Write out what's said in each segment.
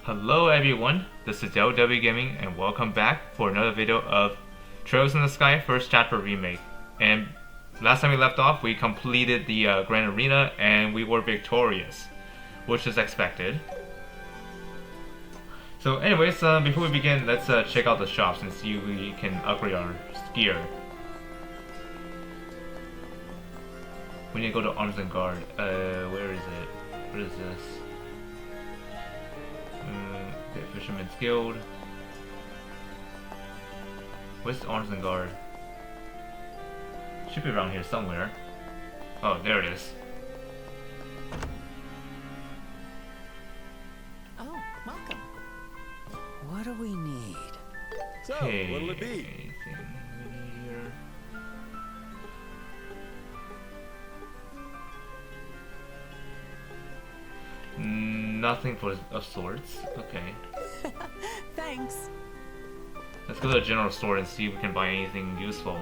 Hello everyone, this is LW Gaming and welcome back for another video of Trails in the Sky First Chapter Remake. And last time we left off, we completed the Grand Arena and we were victorious, which is expected. So anyways, before we begin, let's check out the shops and see if we can upgrade our gear. We need to go to Arms and Guard. Where is it? What is this? The Fisherman's Guild. Where's Arms and Guard? Should be around here somewhere. Oh, there it is. Oh, welcome. What do we need? So, Okay, what'll it be? anything we need here? Nothing of sorts. Okay. Thanks. Let's go to the general store and see if we can buy anything useful.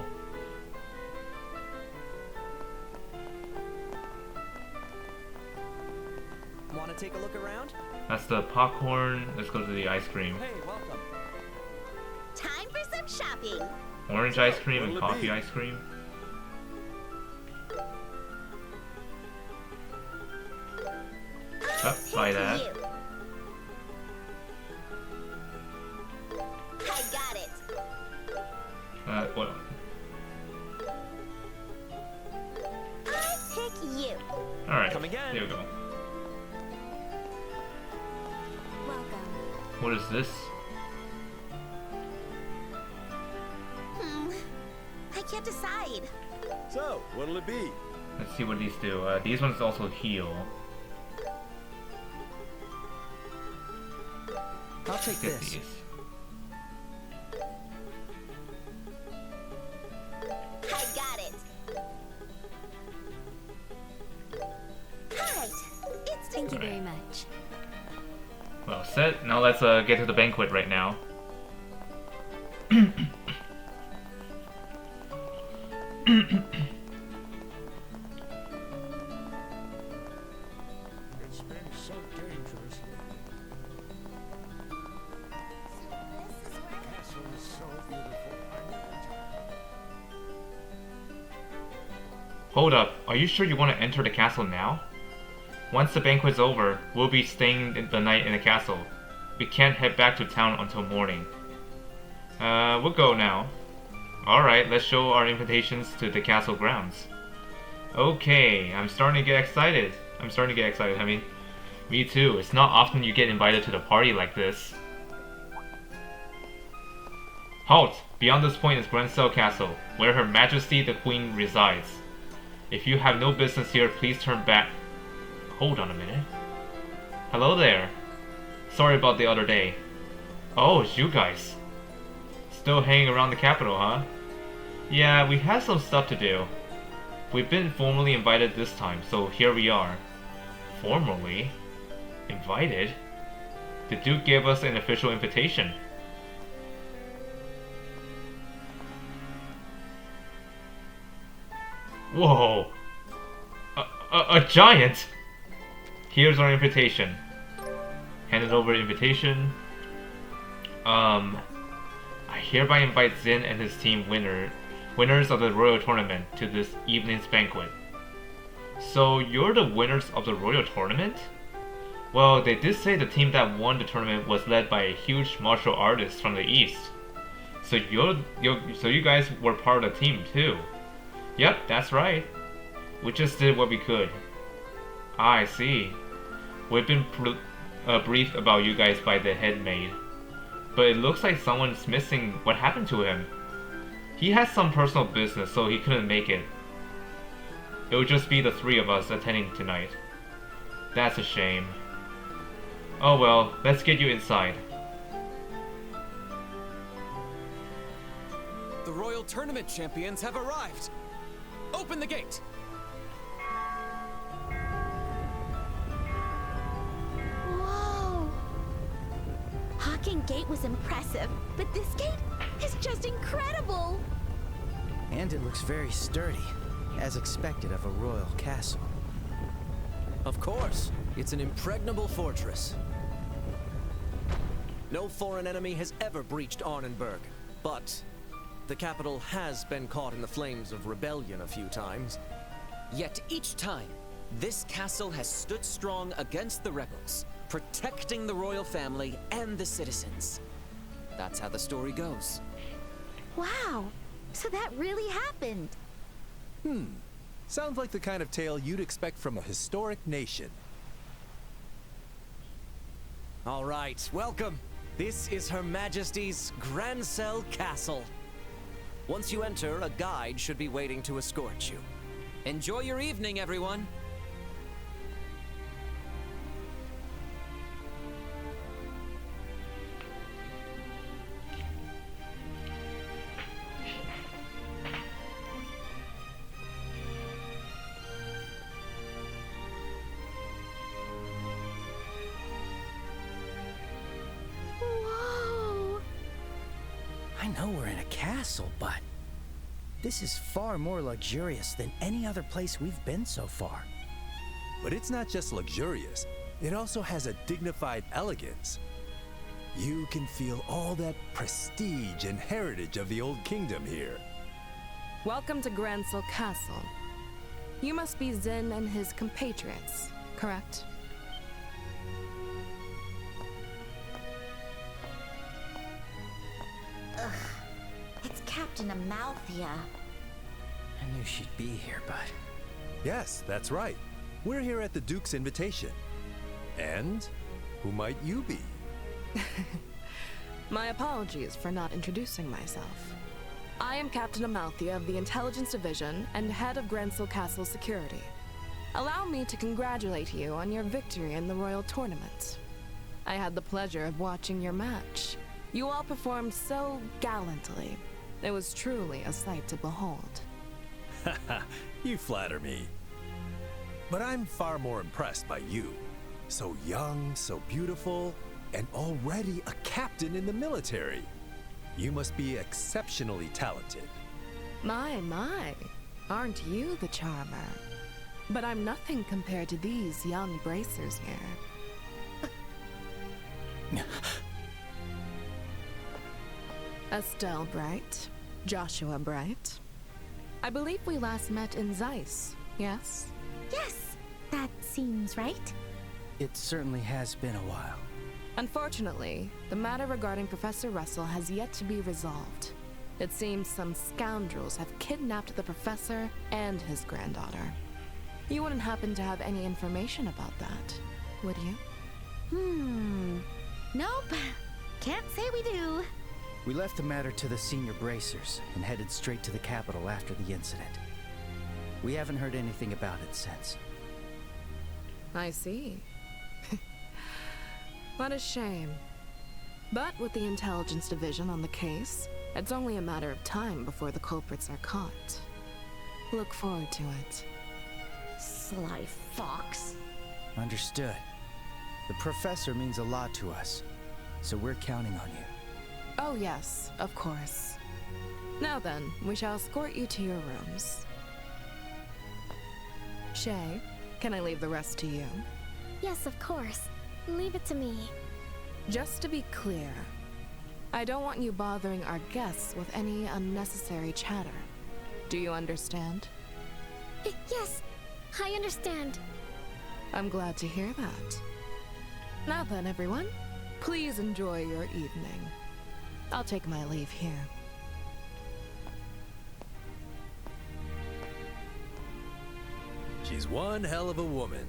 Want to take a look around? That's the popcorn. Let's go to the ice cream. Hey, welcome. Time for some shopping. Orange ice cream and What'll it coffee be? ice cream. Oh, buy that. You. I got it. What? I'll take you. Alright, Come again. there we go. Welcome. What is this? I can't decide. So, what'll it be? Let's see what these do. These ones also heal. I'll take Get this. these. I got it. Alright. It's Thank you Alright. very much. Well, set. Now let's get to the banquet right now. It's been so dangerous. The castle is so beautiful. I never Hold up. Are you sure you want to enter the castle now? Once the banquet's over, we'll be staying the night in the castle. We can't head back to town until morning. We'll go now. Alright, let's show our invitations to the castle grounds. Okay, I'm starting to get excited. I mean, me too. It's not often you get invited to the party like this. Halt! Beyond this point is Grancel Castle, where Her Majesty the Queen resides. If you have no business here, please turn back. Hold on a minute. Hello there. Sorry about the other day. Oh, it's you guys. Still hanging around the capital, huh? Yeah, we have some stuff to do. We've been formally invited this time, so here we are. Formally? Invited? The Duke gave us an official invitation. Whoa! A giant! Here's our invitation. Handed over invitation. I hereby invite Zin and his team winners of the Royal Tournament to this evening's banquet. So you're the winners of the Royal Tournament? Well, they did say the team that won the tournament was led by a huge martial artist from the east. So you guys were part of the team too. Yep, that's right. We just did what we could. Ah, I see. We've been briefed about you guys by the head maid. But it looks like someone's missing. What happened to him? He has some personal business, so he couldn't make it. It would just be the three of us attending tonight. That's a shame. Oh well, let's get you inside. The Royal Tournament champions have arrived! Open the gate! Whoa. Hawking Gate was impressive, but this gate is just incredible. And it looks very sturdy, as expected of a royal castle. Of course, it's an impregnable fortress. No foreign enemy has ever breached Arnenberg, but the capital has been caught in the flames of rebellion a few times. Yet each time, this castle has stood strong against the rebels, protecting the royal family and the citizens. That's how the story goes. Wow, so that really happened. Sounds like the kind of tale you'd expect from a historic nation. All right, welcome. This is Her Majesty's Grancel Castle. Once you enter, a guide should be waiting to escort you. Enjoy your evening, everyone. Whoa! I know we're in a castle, but this is far more luxurious than any other place we've been so far. But it's not just luxurious, it also has a dignified elegance. You can feel all that prestige and heritage of the old kingdom here. Welcome to Grancel Castle. You must be Zin and his compatriots, correct? It's Captain Amalthea. I knew she'd be here, but Yes, that's right. We're here at the Duke's invitation. And who might you be? My apologies for not introducing myself. I am Captain Amalthea of the Intelligence Division and head of Grancel Castle Security. Allow me to congratulate you on your victory in the Royal Tournament. I had the pleasure of watching your match. You all performed so gallantly. It was truly a sight to behold. You flatter me. But I'm far more impressed by you. So young, so beautiful, and already a captain in the military. You must be exceptionally talented. My, aren't you the charmer? But I'm nothing compared to these young bracers here. Estelle Bright, Joshua Bright. I believe we last met in Zeiss, yes? Yes, that seems right. it certainly has been a while. Unfortunately, the matter regarding Professor Russell has yet to be resolved. It seems some scoundrels have kidnapped the professor and his granddaughter. You wouldn't happen to have any information about that, would you? Nope. Can't say we do. We left the matter to the senior bracers and headed straight to the capital after the incident. We haven't heard anything about it since. I see. What a shame. But with the Intelligence Division on the case, it's only a matter of time before the culprits are caught. Look forward to it. Sly fox. Understood. The professor means a lot to us, so we're counting on you. Oh yes, of course. Now then, we shall escort you to your rooms. Shay, can I leave the rest to you? Yes, of course. Leave it to me. Just to be clear, I don't want you bothering our guests with any unnecessary chatter. Do you understand? Yes, I understand. I'm glad to hear that. Now then, everyone, please enjoy your evening. I'll take my leave here. She's one hell of a woman.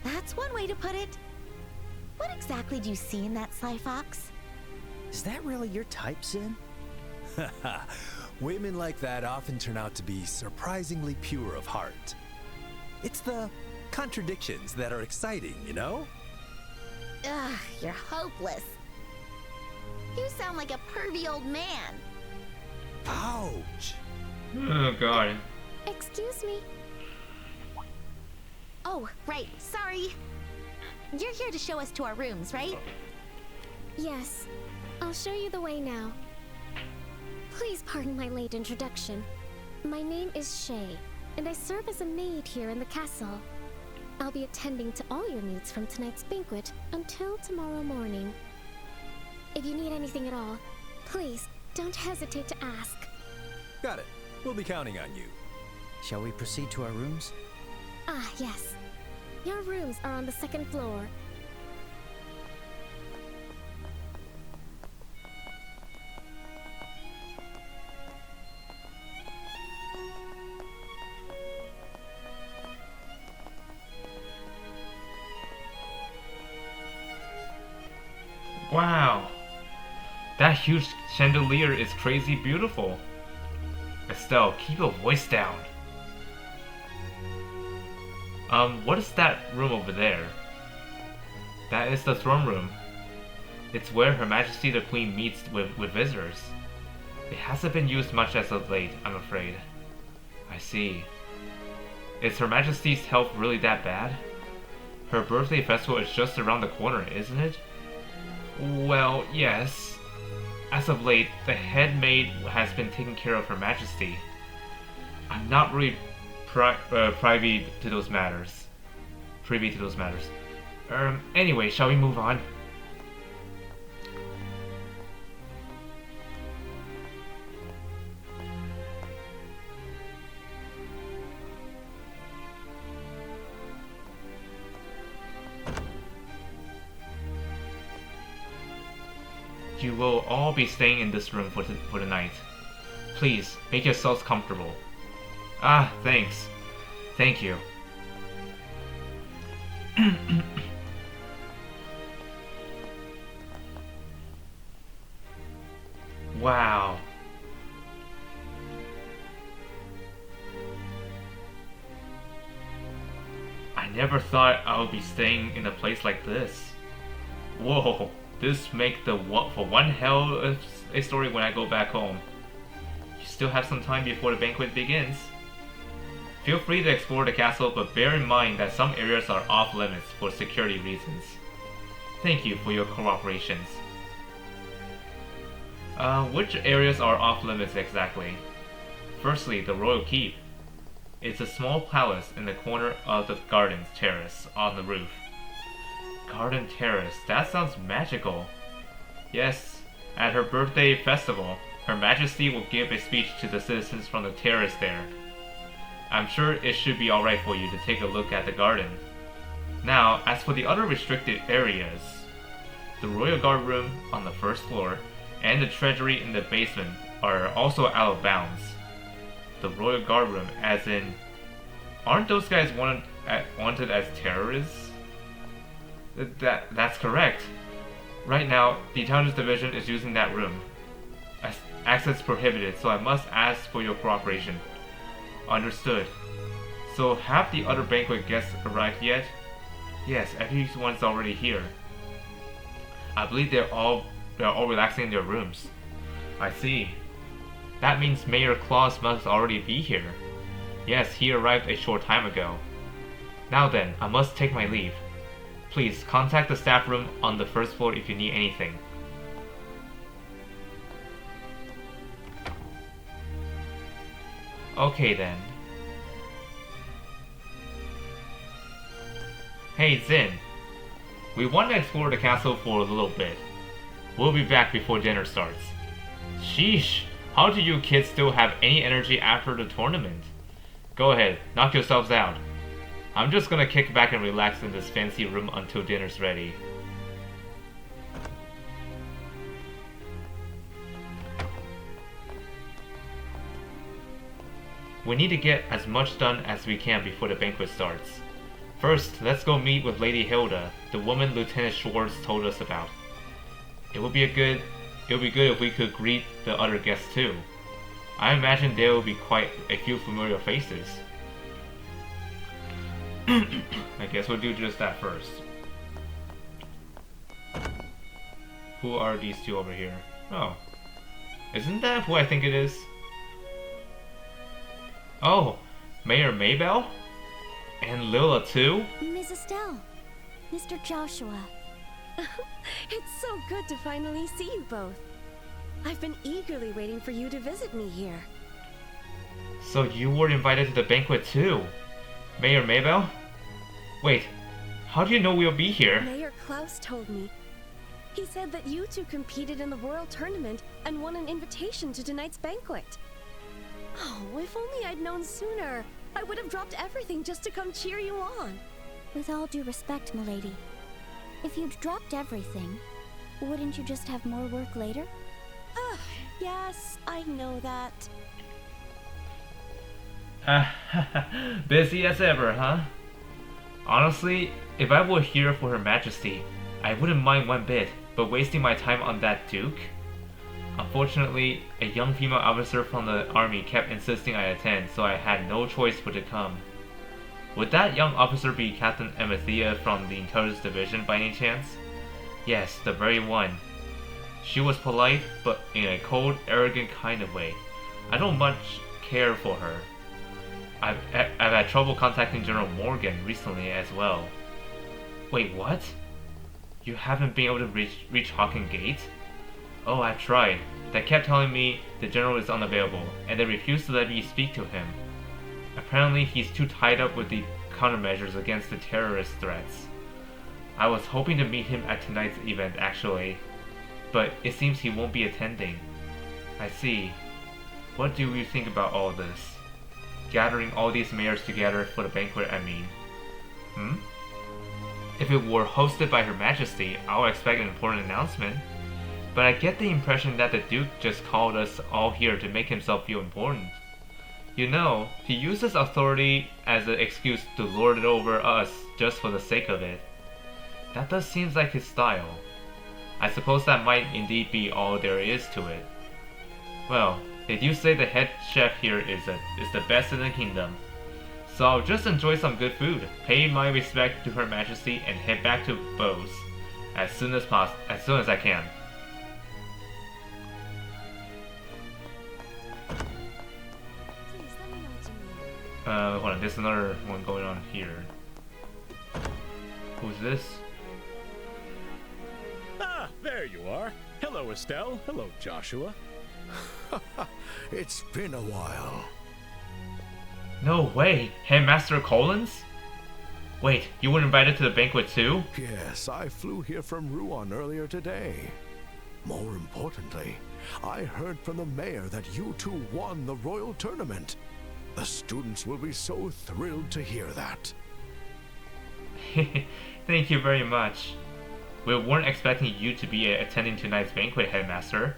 That's one way to put it. What exactly do you see in that sly fox? Is that really your type, Sin? Women like that often turn out to be surprisingly pure of heart. It's the contradictions that are exciting, you know? Ugh, you're hopeless. You sound like a pervy old man. Ouch! Oh god. Excuse me. Oh, right, sorry. You're here to show us to our rooms, right? Yes, I'll show you the way now. Please pardon my late introduction. My name is Shay, and I serve as a maid here in the castle. I'll be attending to all your needs from tonight's banquet until tomorrow morning. If you need anything at all, please don't hesitate to ask. Got it. We'll be counting on you. Shall we proceed to our rooms? Ah, yes. Your rooms are on the second floor. Wow! That huge chandelier is crazy beautiful. Estelle, keep your voice down. What is that room over there? That is the throne room. It's where Her Majesty the Queen meets with visitors. It hasn't been used much as of late, I'm afraid. I see. Is Her Majesty's health really that bad? Her birthday festival is just around the corner, isn't it? Well, yes. As of late, the head maid has been taking care of Her Majesty. I'm not really privy to those matters. Anyway, shall we move on? You will all be staying in this room for the night. Please, make yourselves comfortable. Ah, thanks. Thank you. Wow. I never thought I would be staying in a place like this. Whoa. This makes for one hell of a story when I go back home. You still have some time before the banquet begins. Feel free to explore the castle, but bear in mind that some areas are off limits for security reasons. Thank you for your cooperations. Which areas are off limits exactly? Firstly, the Royal Keep. It's a small palace in the corner of the garden terrace on the roof. Garden Terrace, that sounds magical. Yes, at her birthday festival, Her Majesty will give a speech to the citizens from the terrace there. I'm sure it should be alright for you to take a look at the garden. Now, as for the other restricted areas, the Royal Guard Room on the first floor and the Treasury in the basement are also out of bounds. The Royal Guard Room, as in, aren't those guys wanted as terrorists? That's correct. Right now, the Intelligence Division is using that room. Access prohibited, so I must ask for your cooperation. Understood. So have the other banquet guests arrived yet? Yes, everyone's already here. I believe they're all relaxing in their rooms. I see. That means Mayor Claus must already be here. Yes, he arrived a short time ago. Now then, I must take my leave. Please contact the staff room on the first floor if you need anything. Okay then. Hey Zin, we want to explore the castle for a little bit. We'll be back before dinner starts. Sheesh, how do you kids still have any energy after the tournament? Go ahead, knock yourselves out. I'm just gonna kick back and relax in this fancy room until dinner's ready. We need to get as much done as we can before the banquet starts. First, let's go meet with Lady Hilda, the woman Lieutenant Schwartz told us about. It would be good if we could greet the other guests too. I imagine there will be quite a few familiar faces. I guess we'll do just that first. Who are these two over here? Oh. Isn't that who I think it is? Oh, Mayor Maybell? And Lila too? Miss Estelle, Mr. Joshua. It's so good to finally see you both. I've been eagerly waiting for you to visit me here. So you were invited to the banquet too? Mayor Maybell? Wait, how do you know we'll be here? Mayor Klaus told me. He said that you two competed in the royal tournament and won an invitation to tonight's banquet. Oh, if only I'd known sooner. I would have dropped everything just to come cheer you on. With all due respect, milady, if you'd dropped everything, wouldn't you just have more work later? Yes, I know that. Busy as ever, huh? Honestly, if I were here for Her Majesty, I wouldn't mind one bit, but wasting my time on that Duke? Unfortunately, a young female officer from the army kept insisting I attend, so I had no choice but to come. Would that young officer be Captain Amathea from the Intelligence Division by any chance? Yes, the very one. She was polite, but in a cold, arrogant kind of way. I don't much care for her. I've had trouble contacting General Morgan recently as well. Wait, what? You haven't been able to reach Hawken Gate? Oh, I tried. They kept telling me the general is unavailable, and they refused to let me speak to him. Apparently, he's too tied up with the countermeasures against the terrorist threats. I was hoping to meet him at tonight's event, actually, but it seems he won't be attending. I see. What do you think about all this? Gathering all these mayors together for the banquet, I mean. If it were hosted by Her Majesty, I would expect an important announcement. But I get the impression that the Duke just called us all here to make himself feel important. You know, he uses authority as an excuse to lord it over us just for the sake of it. That does seem like his style. I suppose that might indeed be all there is to it. Well, they do say the head chef here is the best in the kingdom. So I'll just enjoy some good food, pay my respect to Her Majesty, and head back to Bose as soon as I can. Please let me know what you need. Hold on, there's another one going on here. Who's this? Ah, there you are. Hello, Estelle. Hello, Joshua. It's been a while. No way! Headmaster Collins? Wait, you were invited to the banquet too? Yes, I flew here from Rouen earlier today. More importantly, I heard from the mayor that you two won the royal tournament. The students will be so thrilled to hear that. Thank you very much. We weren't expecting you to be attending tonight's banquet, Headmaster.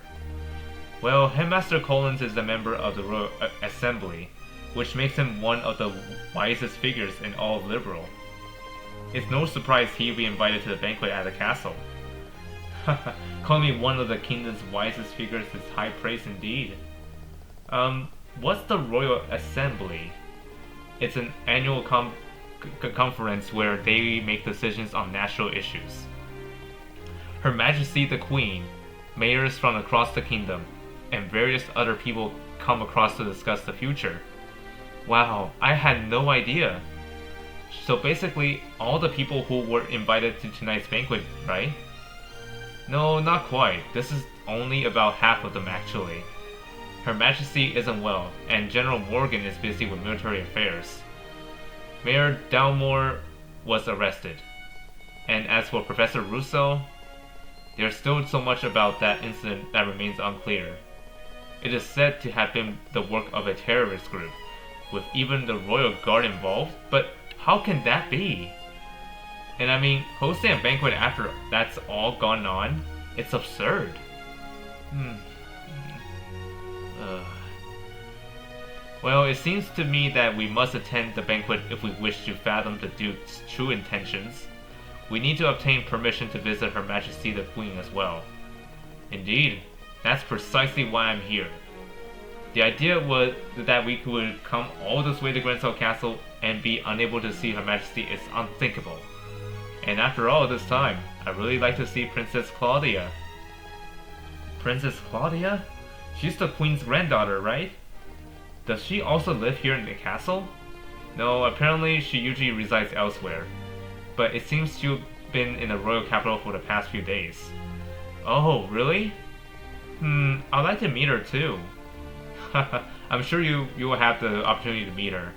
Well, Headmaster Collins is a member of the Royal Assembly, which makes him one of the wisest figures in all of Liberal. It's no surprise he'll be invited to the banquet at the castle. Calling me one of the kingdom's wisest figures is high praise indeed. What's the Royal Assembly? It's an annual conference where they make decisions on national issues. Her Majesty the Queen, mayors from across the kingdom, and various other people come across to discuss the future. Wow, I had no idea. So basically, all the people who were invited to tonight's banquet, right? No, not quite. This is only about half of them actually. Her Majesty isn't well, and General Morgan is busy with military affairs. Mayor Dalmore was arrested. And as for Professor Russo, there's still so much about that incident that remains unclear. It is said to have been the work of a terrorist group, with even the Royal Guard involved, but how can that be? And I mean, hosting a banquet after that's all gone on? It's absurd. Well, it seems to me that we must attend the banquet if we wish to fathom the Duke's true intentions. We need to obtain permission to visit Her Majesty the Queen as well. Indeed, that's precisely why I'm here. The idea was that we could come all this way to Grancel Castle and be unable to see Her Majesty is unthinkable. And after all this time, I'd really like to see Princess Claudia. Princess Claudia? She's the Queen's granddaughter, right? Does she also live here in the castle? No, apparently she usually resides elsewhere. But it seems she's been in the royal capital for the past few days. Oh, really? I'd like to meet her too. I'm sure you will have the opportunity to meet her.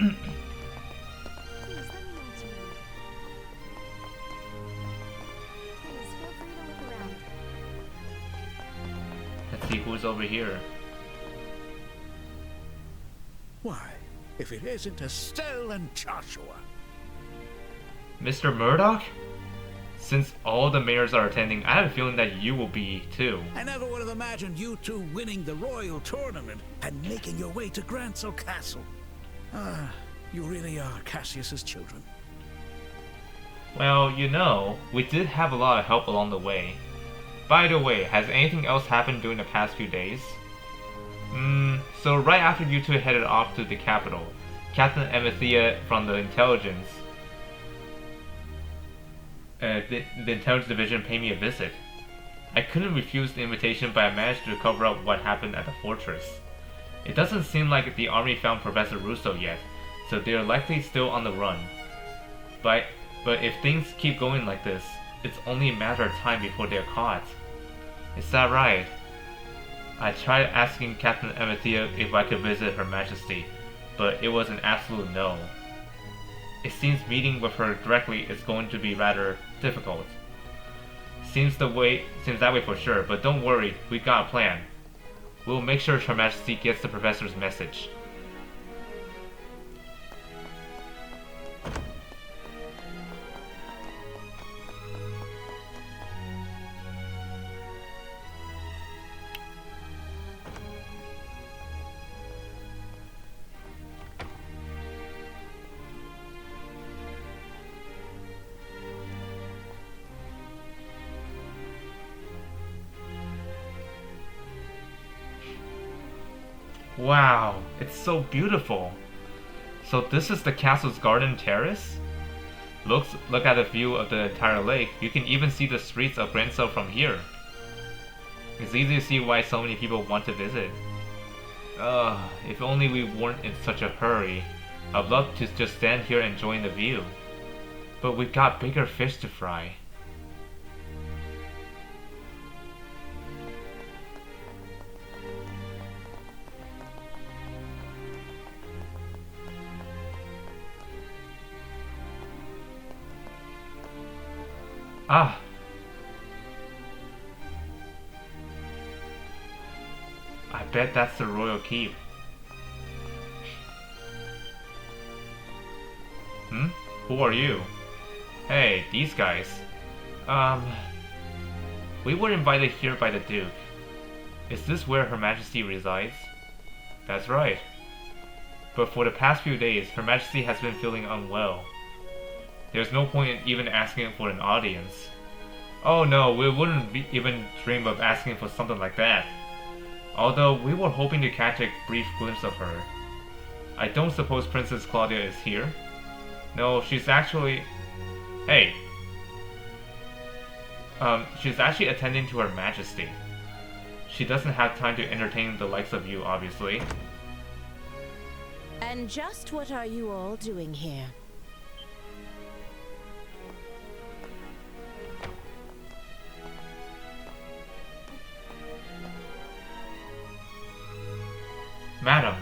Please, let me know what you need. Please, feel free to look around. Let's see who's over here. Why, if it isn't Estelle and Joshua. Mr. Murdoch? Since all the mayors are attending, I have a feeling that you will be too. I never would have imagined you two winning the royal tournament and making your way to Grancel Castle. Ah, you really are Cassius's children. Well, you know, we did have a lot of help along the way. By the way, has anything else happened during the past few days? So right after you two headed off to the capital, Captain Amethea from the intelligence the intelligence division paid me a visit. I couldn't refuse the invitation, but I managed to cover up what happened at the fortress. It doesn't seem like the army found Professor Russo yet, so they're likely still on the run. But if things keep going like this, it's only a matter of time before they're caught. Is that right? I tried asking Captain Amethea if I could visit Her Majesty, but it was an absolute no. It seems meeting with her directly is going to be rather difficult. Seems that way for sure, but don't worry, we got a plan. We'll make sure Her Majesty gets the professor's message. Wow, it's so beautiful. So this is the castle's garden terrace? Look at the view of the entire lake. You can even see the streets of Grancel from here. It's easy to see why so many people want to visit. If only we weren't in such a hurry. I'd love to just stand here enjoying the view. But we've got bigger fish to fry. Ah! I bet that's the royal keep. Who are you? Hey, these guys. We were invited here by the Duke. Is this where Her Majesty resides? That's right. But for the past few days, Her Majesty has been feeling unwell. There's no point in even asking for an audience. Oh no, we wouldn't even dream of asking for something like that. Although we were hoping to catch a brief glimpse of her. I don't suppose Princess Claudia is here? No, she's actually... Hey! She's actually attending to Her Majesty. She doesn't have time to entertain the likes of you, obviously. And just what are you all doing here? Madam,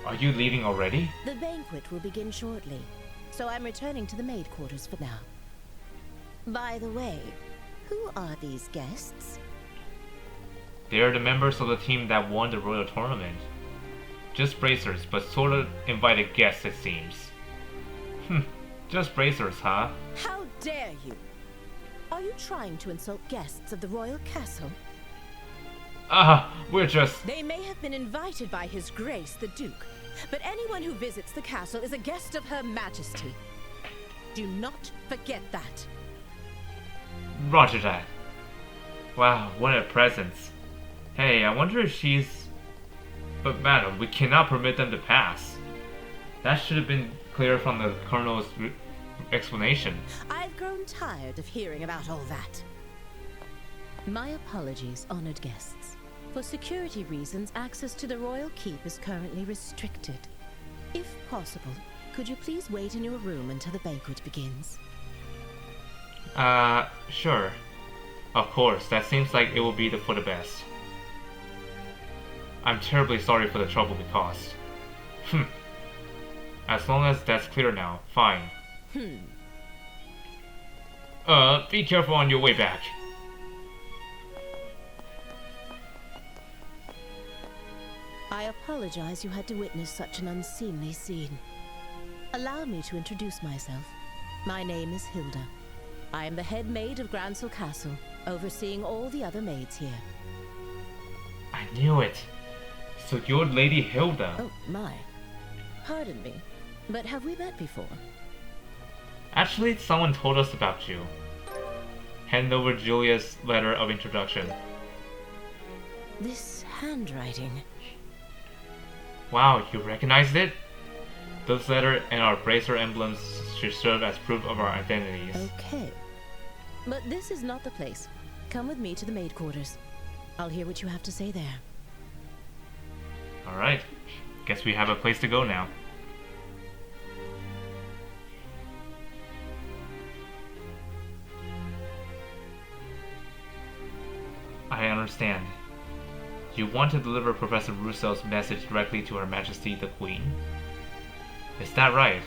are you leaving already? The banquet will begin shortly, so I'm returning to the maid quarters for now. By the way, who are these guests? They are the members of the team that won the royal tournament. Just bracers, but sort of invited guests it seems. Just bracers, huh? How dare you! Are you trying to insult guests of the royal castle? We're just... They may have been invited by His Grace, the Duke, but anyone who visits the castle is a guest of Her Majesty. Do not forget that. Roger that. Wow, what a presence. Hey, I wonder if she's... But madam, we cannot permit them to pass. That should have been clear from the Colonel's explanation. I've grown tired of hearing about all that. My apologies, honored guests. For security reasons, access to the royal keep is currently restricted. If possible, could you please wait in your room until the banquet begins? Sure. Of course, that seems like it will be for the best. I'm terribly sorry for the trouble we caused. As long as that's clear now, fine. Be careful on your way back. I apologize you had to witness such an unseemly scene. Allow me to introduce myself. My name is Hilda. I am the head maid of Grancel Castle, overseeing all the other maids here. I knew it. So you're Lady Hilda. Oh, my. Pardon me, but have we met before? Actually, someone told us about you. Hand over Julia's letter of introduction. This handwriting. Wow, you recognized it? This letter and our bracer emblems should serve as proof of our identities. Okay. But this is not the place. Come with me to the maid quarters. I'll hear what you have to say there. Alright. Guess we have a place to go now. I understand. You want to deliver Professor Rousseau's message directly to Her Majesty the Queen? Is that right?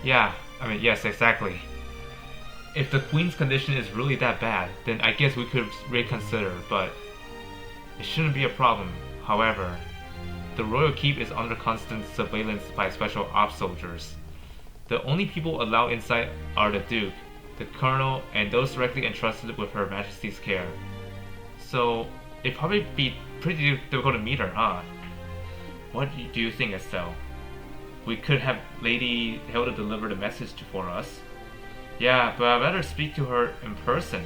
Yeah, yes, exactly. If the Queen's condition is really that bad, then I guess we could reconsider, but it shouldn't be a problem. However, the Royal Keep is under constant surveillance by special ops soldiers. The only people allowed inside are the Duke, the Colonel, and those directly entrusted with Her Majesty's care. So, it'd probably be pretty difficult to meet her, huh? What do you think, Estelle? We could have Lady Hilda deliver the message for us. Yeah, but I'd rather speak to her in person.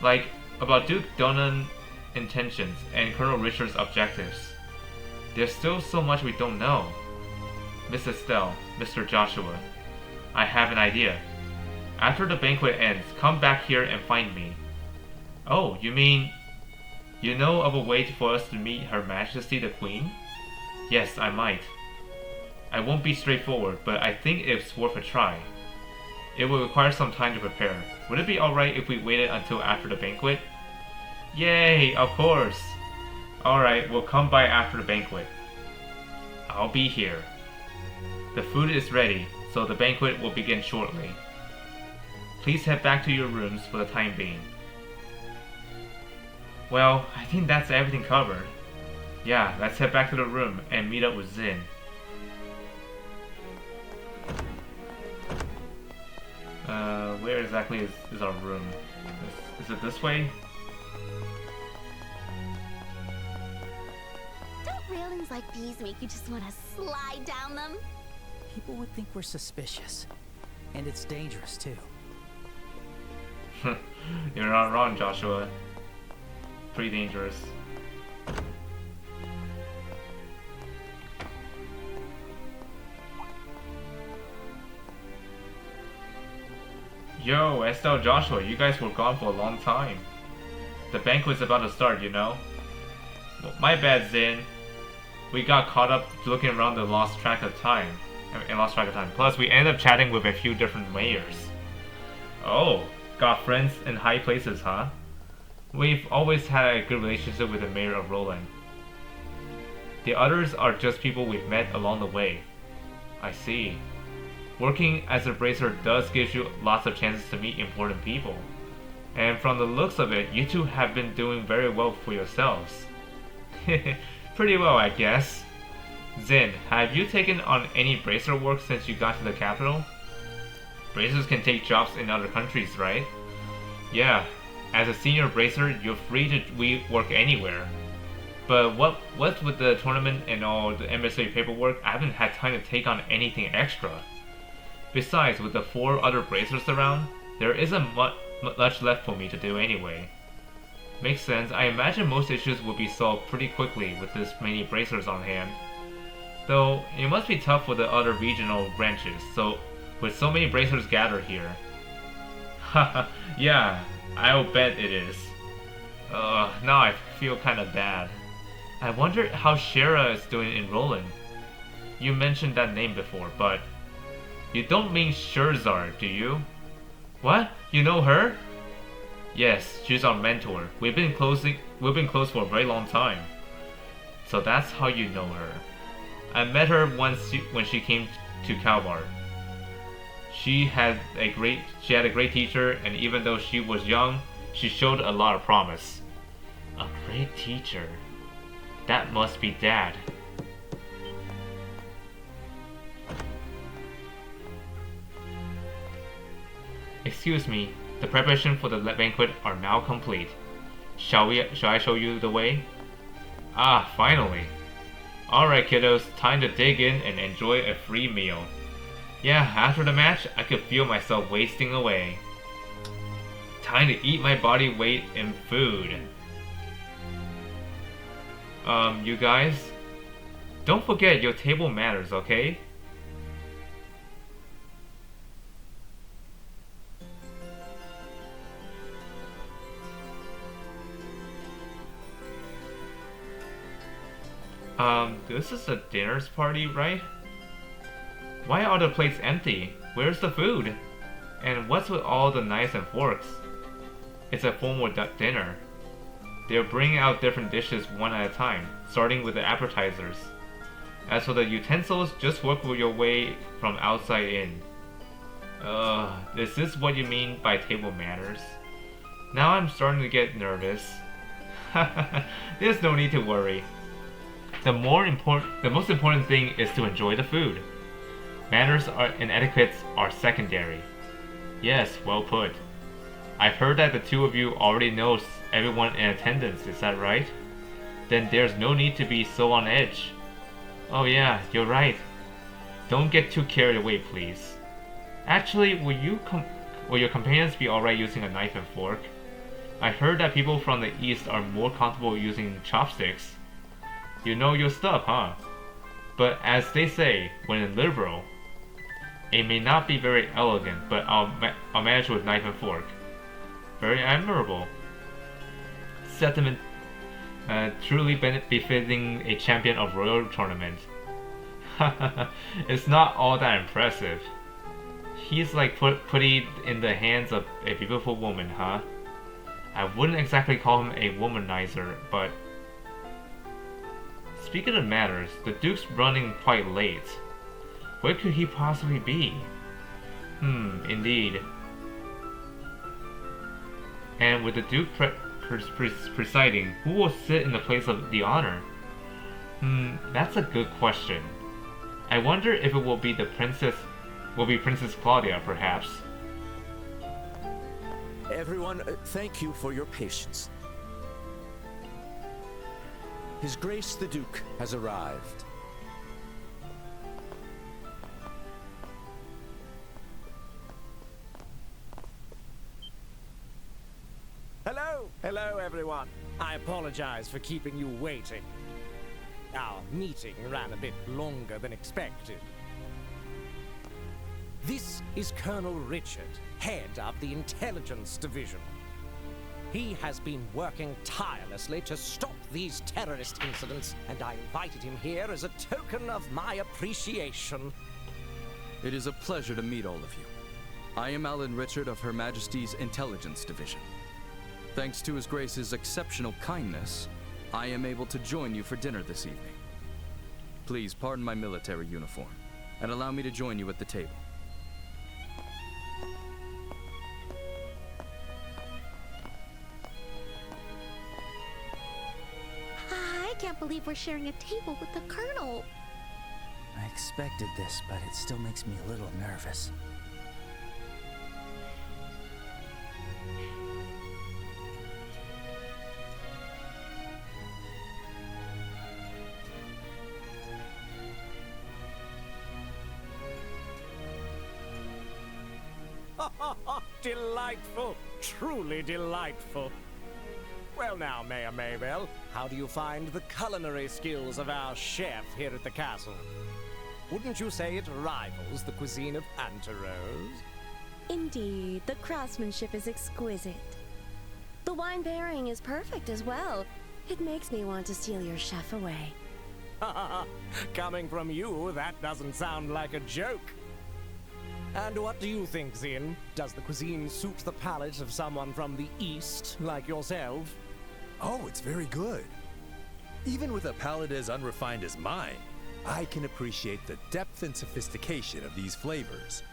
Like, about Duke Donan's intentions and Colonel Richard's objectives. There's still so much we don't know. Miss Estelle, Mr. Joshua, I have an idea. After the banquet ends, come back here and find me. Oh, you mean you know of a way for us to meet Her Majesty the Queen? Yes, I might. I won't be straightforward, but I think it's worth a try. It will require some time to prepare. Would it be alright if we waited until after the banquet? Yay, of course! Alright, we'll come by after the banquet. I'll be here. The food is ready, so the banquet will begin shortly. Please head back to your rooms for the time being. Well, I think that's everything covered. Yeah, let's head back to the room and meet up with Zin. Where exactly is our room? Is it this way? Don't railings like these make you just want to slide down them? People would think we're suspicious. And it's dangerous, too. You're not wrong, Joshua. Pretty dangerous. Yo, Estelle, Joshua, you guys were gone for a long time. The banquet's about to start, you know? Well, my bad, Zin. We got caught up looking around and lost track of time. Plus, we ended up chatting with a few different mayors. Oh, got friends in high places, huh? We've always had a good relationship with the mayor of Roland. The others are just people we've met along the way. I see. Working as a bracer does give you lots of chances to meet important people. And from the looks of it, you two have been doing very well for yourselves. Pretty well, I guess. Zin, have you taken on any bracer work since you got to the capital? Bracers can take jobs in other countries, right? Yeah, as a senior bracer, you're free to work anywhere. But what's with the tournament and all the emissary paperwork, I haven't had time to take on anything extra. Besides, with the 4 other bracers around, there isn't much left for me to do anyway. Makes sense. I imagine most issues will be solved pretty quickly with this many bracers on hand. Though, it must be tough for the other regional branches, with so many bracers gathered here. Haha, yeah, I'll bet it is. Now I feel kinda bad. I wonder how Shara is doing in Roland. You mentioned that name before, but you don't mean Sherzar, do you? What? You know her? Yes, she's our mentor. We've been close for a very long time. So that's how you know her. I met her once when she came to Kalmar. She had a great teacher, and even though she was young, she showed a lot of promise. A great teacher. That must be Dad. Excuse me, the preparation for the banquet are now complete. Shall I show you the way? Ah, finally. Alright kiddos, time to dig in and enjoy a free meal. Yeah, after the match, I could feel myself wasting away. Time to eat my body weight in food. You guys, don't forget your table manners, okay? This is a dinner's party, right? Why are the plates empty? Where's the food? And what's with all the knives and forks? It's a formal dinner. They're bringing out different dishes one at a time, starting with the appetizers. As for the utensils, just work your way from outside in. Is this what you mean by table manners? Now I'm starting to get nervous. There's no need to worry. The most important thing is to enjoy the food. Manners and etiquettes are secondary. Yes, well put. I've heard that the two of you already know everyone in attendance, is that right? Then there's no need to be so on edge. Oh yeah, you're right. Don't get too carried away, please. Actually, will your companions be alright using a knife and fork? I heard that people from the east are more comfortable using chopsticks. You know your stuff, huh? But as they say, when in liberal, it may not be very elegant, but I'll manage with knife and fork. Very admirable. Sentiment truly befitting a champion of royal tournament. It's not all that impressive. He's like putting in the hands of a beautiful woman, huh? I wouldn't exactly call him a womanizer, but... Speaking of matters, the Duke's running quite late. Where could he possibly be? Indeed. And with the Duke presiding, who will sit in the place of the honor? That's a good question. I wonder if it will be Princess Claudia, perhaps. Everyone, thank you for your patience. His Grace the Duke has arrived. Hello everyone. I apologize for keeping you waiting. Our meeting ran a bit longer than expected. This is Colonel Richard, head of the Intelligence Division. He has been working tirelessly to stop these terrorist incidents, and I invited him here as a token of my appreciation. It is a pleasure to meet all of you. I am Alan Richard of Her Majesty's Intelligence Division. Thanks to His Grace's exceptional kindness, I am able to join you for dinner this evening. Please pardon my military uniform, and allow me to join you at the table. I can't believe we're sharing a table with the Colonel. I expected this, but it still makes me a little nervous. Delightful, truly delightful. Well now, Mayor Maybell, how do you find the culinary skills of our chef here at the castle? Wouldn't you say it rivals the cuisine of Anterose? Indeed, the craftsmanship is exquisite. The wine pairing is perfect as well. It makes me want to steal your chef away. Coming from you, that doesn't sound like a joke. And what do you think, Zin? Does the cuisine suit the palate of someone from the East, like yourself? Oh, it's very good. Even with a palate as unrefined as mine, I can appreciate the depth and sophistication of these flavors.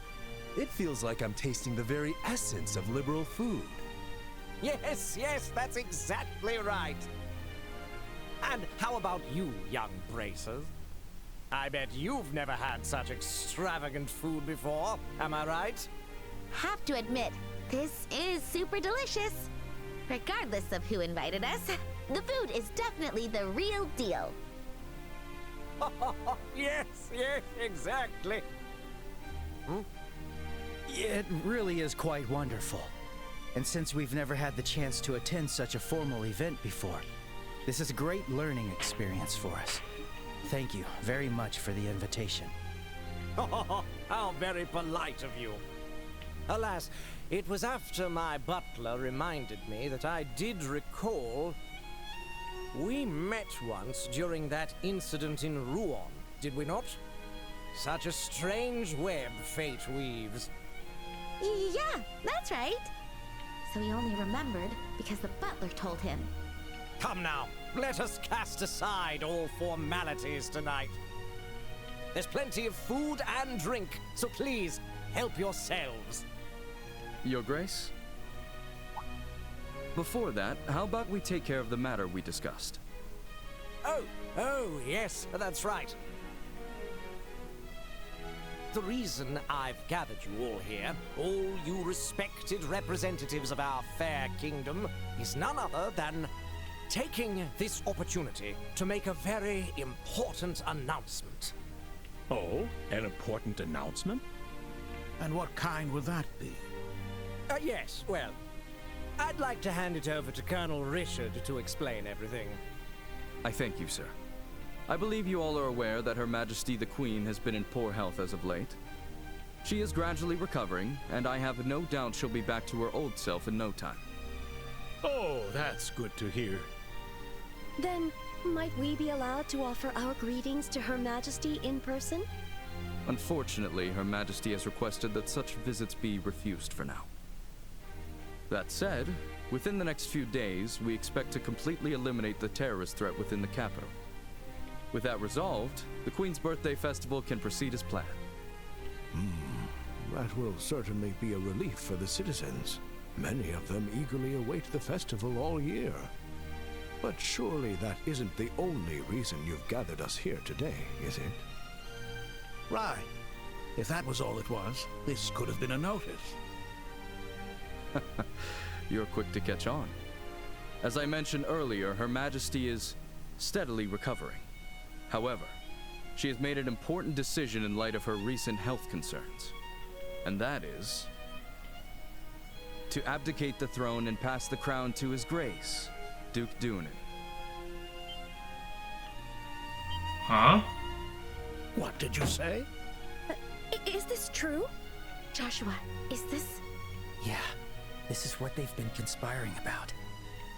It feels like I'm tasting the very essence of liberal food. Yes, that's exactly right. And how about you, young bracers? I bet you've never had such extravagant food before, am I right? Have to admit, this is super delicious. Regardless of who invited us, the food is definitely the real deal. Yes, exactly. It really is quite wonderful. And since we've never had the chance to attend such a formal event before, this is a great learning experience for us. Thank you very much for the invitation. How very polite of you. Alas, it was after my butler reminded me that I did recall we met once during that incident in Rouen, did we not? Such a strange web fate weaves. Yeah, that's right. So he only remembered because the butler told him. Come now, let us cast aside all formalities tonight. There's plenty of food and drink, so please, help yourselves. Your Grace? Before that, how about we take care of the matter we discussed? Oh, yes, that's right. The reason I've gathered you all here, all you respected representatives of our fair kingdom, is none other than taking this opportunity to make a very important announcement. Oh, an important announcement? And what kind would that be? Yes, well, I'd like to hand it over to Colonel Richard to explain everything. I thank you, sir. I believe you all are aware that Her Majesty the Queen has been in poor health as of late. She is gradually recovering, and I have no doubt she'll be back to her old self in no time. Oh, that's good to hear. Then, might we be allowed to offer our greetings to Her Majesty in person? Unfortunately, Her Majesty has requested that such visits be refused for now. That said, within the next few days, we expect to completely eliminate the terrorist threat within the capital. With that resolved, the Queen's birthday festival can proceed as planned. That will certainly be a relief for the citizens. Many of them eagerly await the festival all year. But surely that isn't the only reason you've gathered us here today, is it? Right. If that was all it was, this could have been a notice. You're quick to catch on. As I mentioned earlier, Her Majesty is steadily recovering. However, she has made an important decision in light of her recent health concerns. And that is to abdicate the throne and pass the crown to His Grace, Duke Dunin. Huh? What did you say? Is this true? Joshua, is this... Yeah, this is what they've been conspiring about.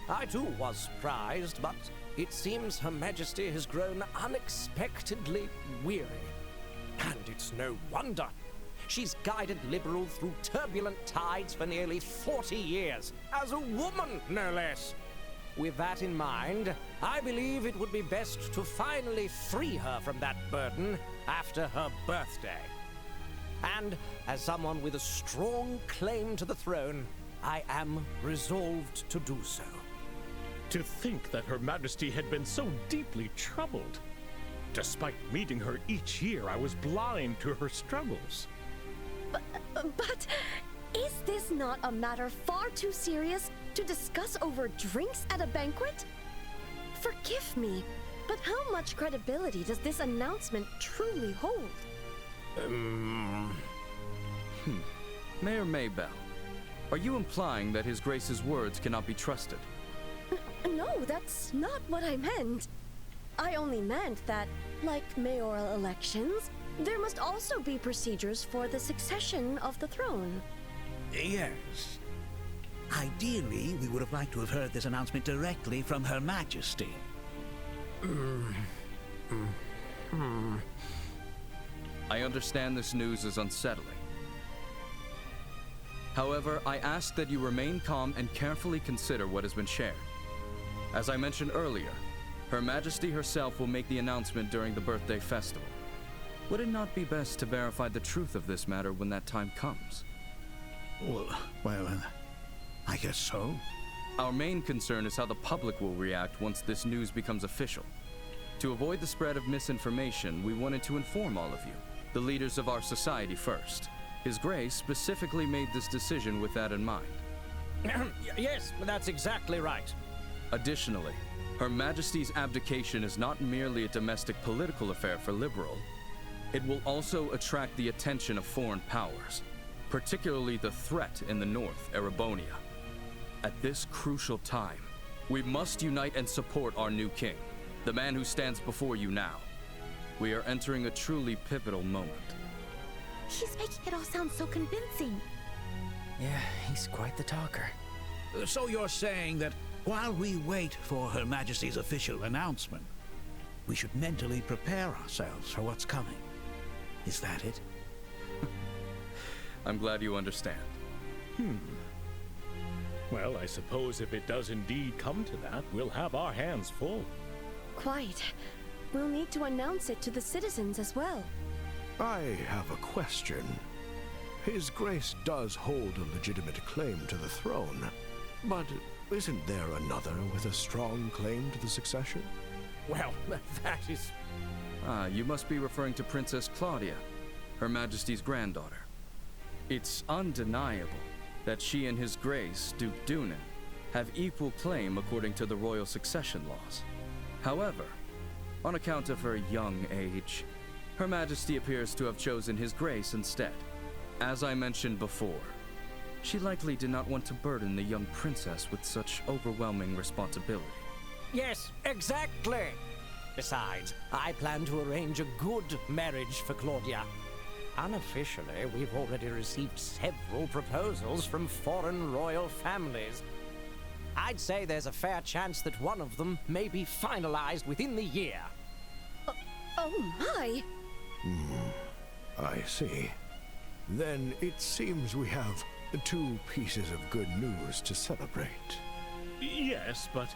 I too was surprised, but it seems Her Majesty has grown unexpectedly weary. And it's no wonder. She's guided Liberal through turbulent tides for nearly 40 years, as a woman, no less. With that in mind, I believe it would be best to finally free her from that burden after her birthday. And as someone with a strong claim to the throne, I am resolved to do so. To think that Her Majesty had been so deeply troubled. Despite meeting her each year, I was blind to her struggles. But is this not a matter far too serious to discuss over drinks at a banquet? Forgive me, but how much credibility does this announcement truly hold? Mayor Maybell, are you implying that His Grace's words cannot be trusted? No, that's not what I meant. I only meant that, like mayoral elections, there must also be procedures for the succession of the throne. Yes. Ideally, we would have liked to have heard this announcement directly from Her Majesty. I understand this news is unsettling. However, I ask that you remain calm and carefully consider what has been shared. As I mentioned earlier, Her Majesty herself will make the announcement during the birthday festival. Would it not be best to verify the truth of this matter when that time comes? Well, I guess so. Our main concern is how the public will react once this news becomes official. To avoid the spread of misinformation, we wanted to inform all of you, the leaders of our society first. His Grace specifically made this decision with that in mind. Yes, that's exactly right. Additionally, Her Majesty's abdication is not merely a domestic political affair for Liberal. It will also attract the attention of foreign powers, particularly the threat in the north, Erebonia. At this crucial time, we must unite and support our new king, the man who stands before you now. We are entering a truly pivotal moment. He's making it all sound so convincing. Yeah, he's quite the talker. So you're saying that while we wait for Her Majesty's official announcement, we should mentally prepare ourselves for what's coming. Is that it? I'm glad you understand. Well, I suppose if it does indeed come to that, we'll have our hands full. Quite. We'll need to announce it to the citizens as well. I have a question. His Grace does hold a legitimate claim to the throne, but isn't there another with a strong claim to the succession? Well, that is... You must be referring to Princess Claudia, Her Majesty's granddaughter. It's undeniable that she and His Grace, Duke Dunan, have equal claim according to the royal succession laws. However, on account of her young age, Her Majesty appears to have chosen His Grace instead. As I mentioned before, she likely did not want to burden the young princess with such overwhelming responsibility. Yes, exactly. Besides, I plan to arrange a good marriage for Claudia. Unofficially, we've already received several proposals from foreign royal families. I'd say there's a fair chance that one of them may be finalized within the year. Oh my! I see. Then it seems we have 2 pieces of good news to celebrate. Yes, but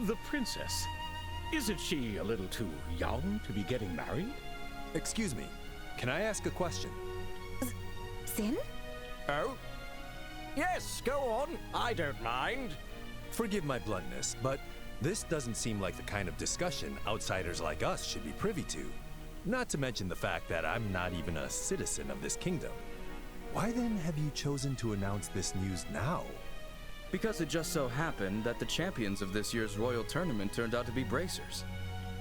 the princess, isn't she a little too young to be getting married? Excuse me, can I ask a question? Zin? Oh? Yes, go on. I don't mind. Forgive my bluntness, but this doesn't seem like the kind of discussion outsiders like us should be privy to. Not to mention the fact that I'm not even a citizen of this kingdom. Why then have you chosen to announce this news now? Because it just so happened that the champions of this year's royal tournament turned out to be bracers.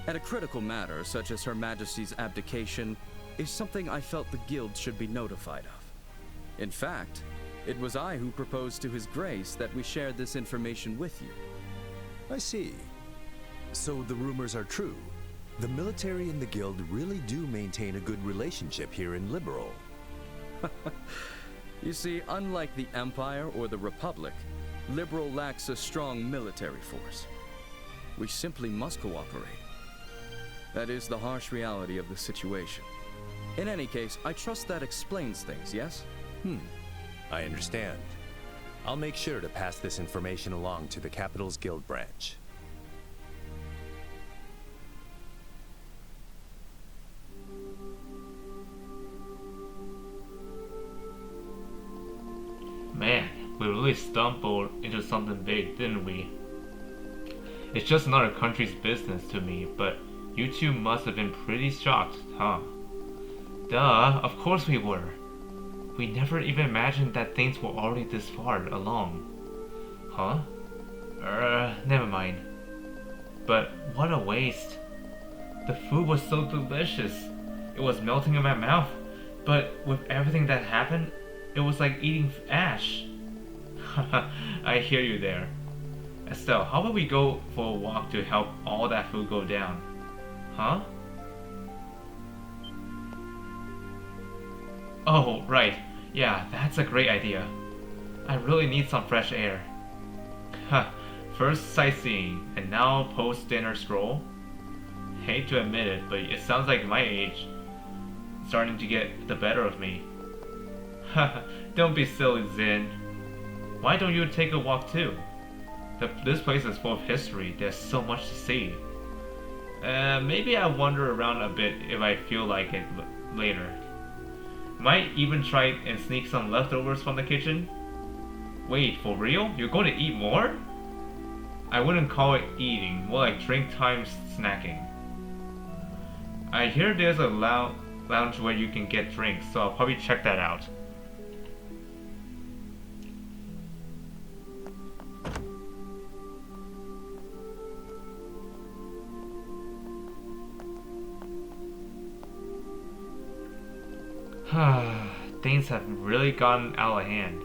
And a critical matter, such as Her Majesty's abdication, is something I felt the guild should be notified of. In fact, it was I who proposed to His Grace that we share this information with you. I see. So the rumors are true. The military and the guild really do maintain a good relationship here in Liberal. You see, unlike the Empire or the Republic, Liberal lacks a strong military force. We simply must cooperate. That is the harsh reality of the situation. In any case, I trust that explains things, yes? I understand. I'll make sure to pass this information along to the Capital's Guild branch. Man, we really stumbled into something big, didn't we? It's just another country's business to me, but you two must have been pretty shocked, huh? Duh, of course we were. We never even imagined that things were already this far along. Huh? Never mind. But what a waste. The food was so delicious. It was melting in my mouth. But with everything that happened, it was like eating ash. I hear you there. Estelle, how about we go for a walk to help all that food go down? Huh? Oh, right. Yeah, that's a great idea. I really need some fresh air. First sightseeing, and now post-dinner stroll? Hate to admit it, but it sounds like my age is starting to get the better of me. Don't be silly, Zin. Why don't you take a walk too? This place is full of history. There's so much to see. Maybe I'll wander around a bit if I feel like it later. Might even try and sneak some leftovers from the kitchen. Wait, for real? You're going to eat more? I wouldn't call it eating, more like drink time snacking. I hear there's a lounge where you can get drinks, so I'll probably check that out. Things have really gotten out of hand.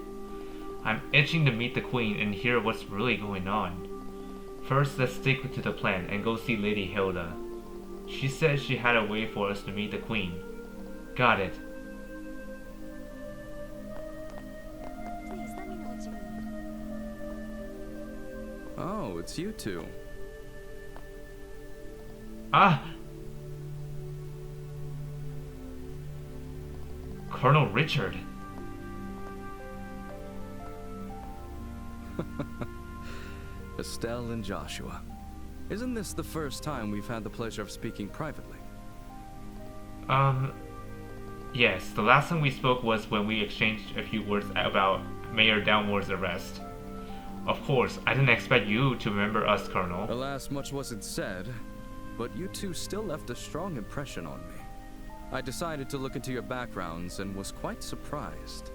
I'm itching to meet the queen and hear what's really going on. First, let's stick to the plan and go see Lady Hilda. She said she had a way for us to meet the queen. Got it. Please, let me know what you need. Oh, it's you two. Ah! Colonel Richard. Estelle and Joshua. Isn't this the first time we've had the pleasure of speaking privately? Yes, the last time we spoke was when we exchanged a few words about Mayor Downward's arrest. Of course, I didn't expect you to remember us, Colonel. Alas, much wasn't said, but you two still left a strong impression on me. I decided to look into your backgrounds and was quite surprised.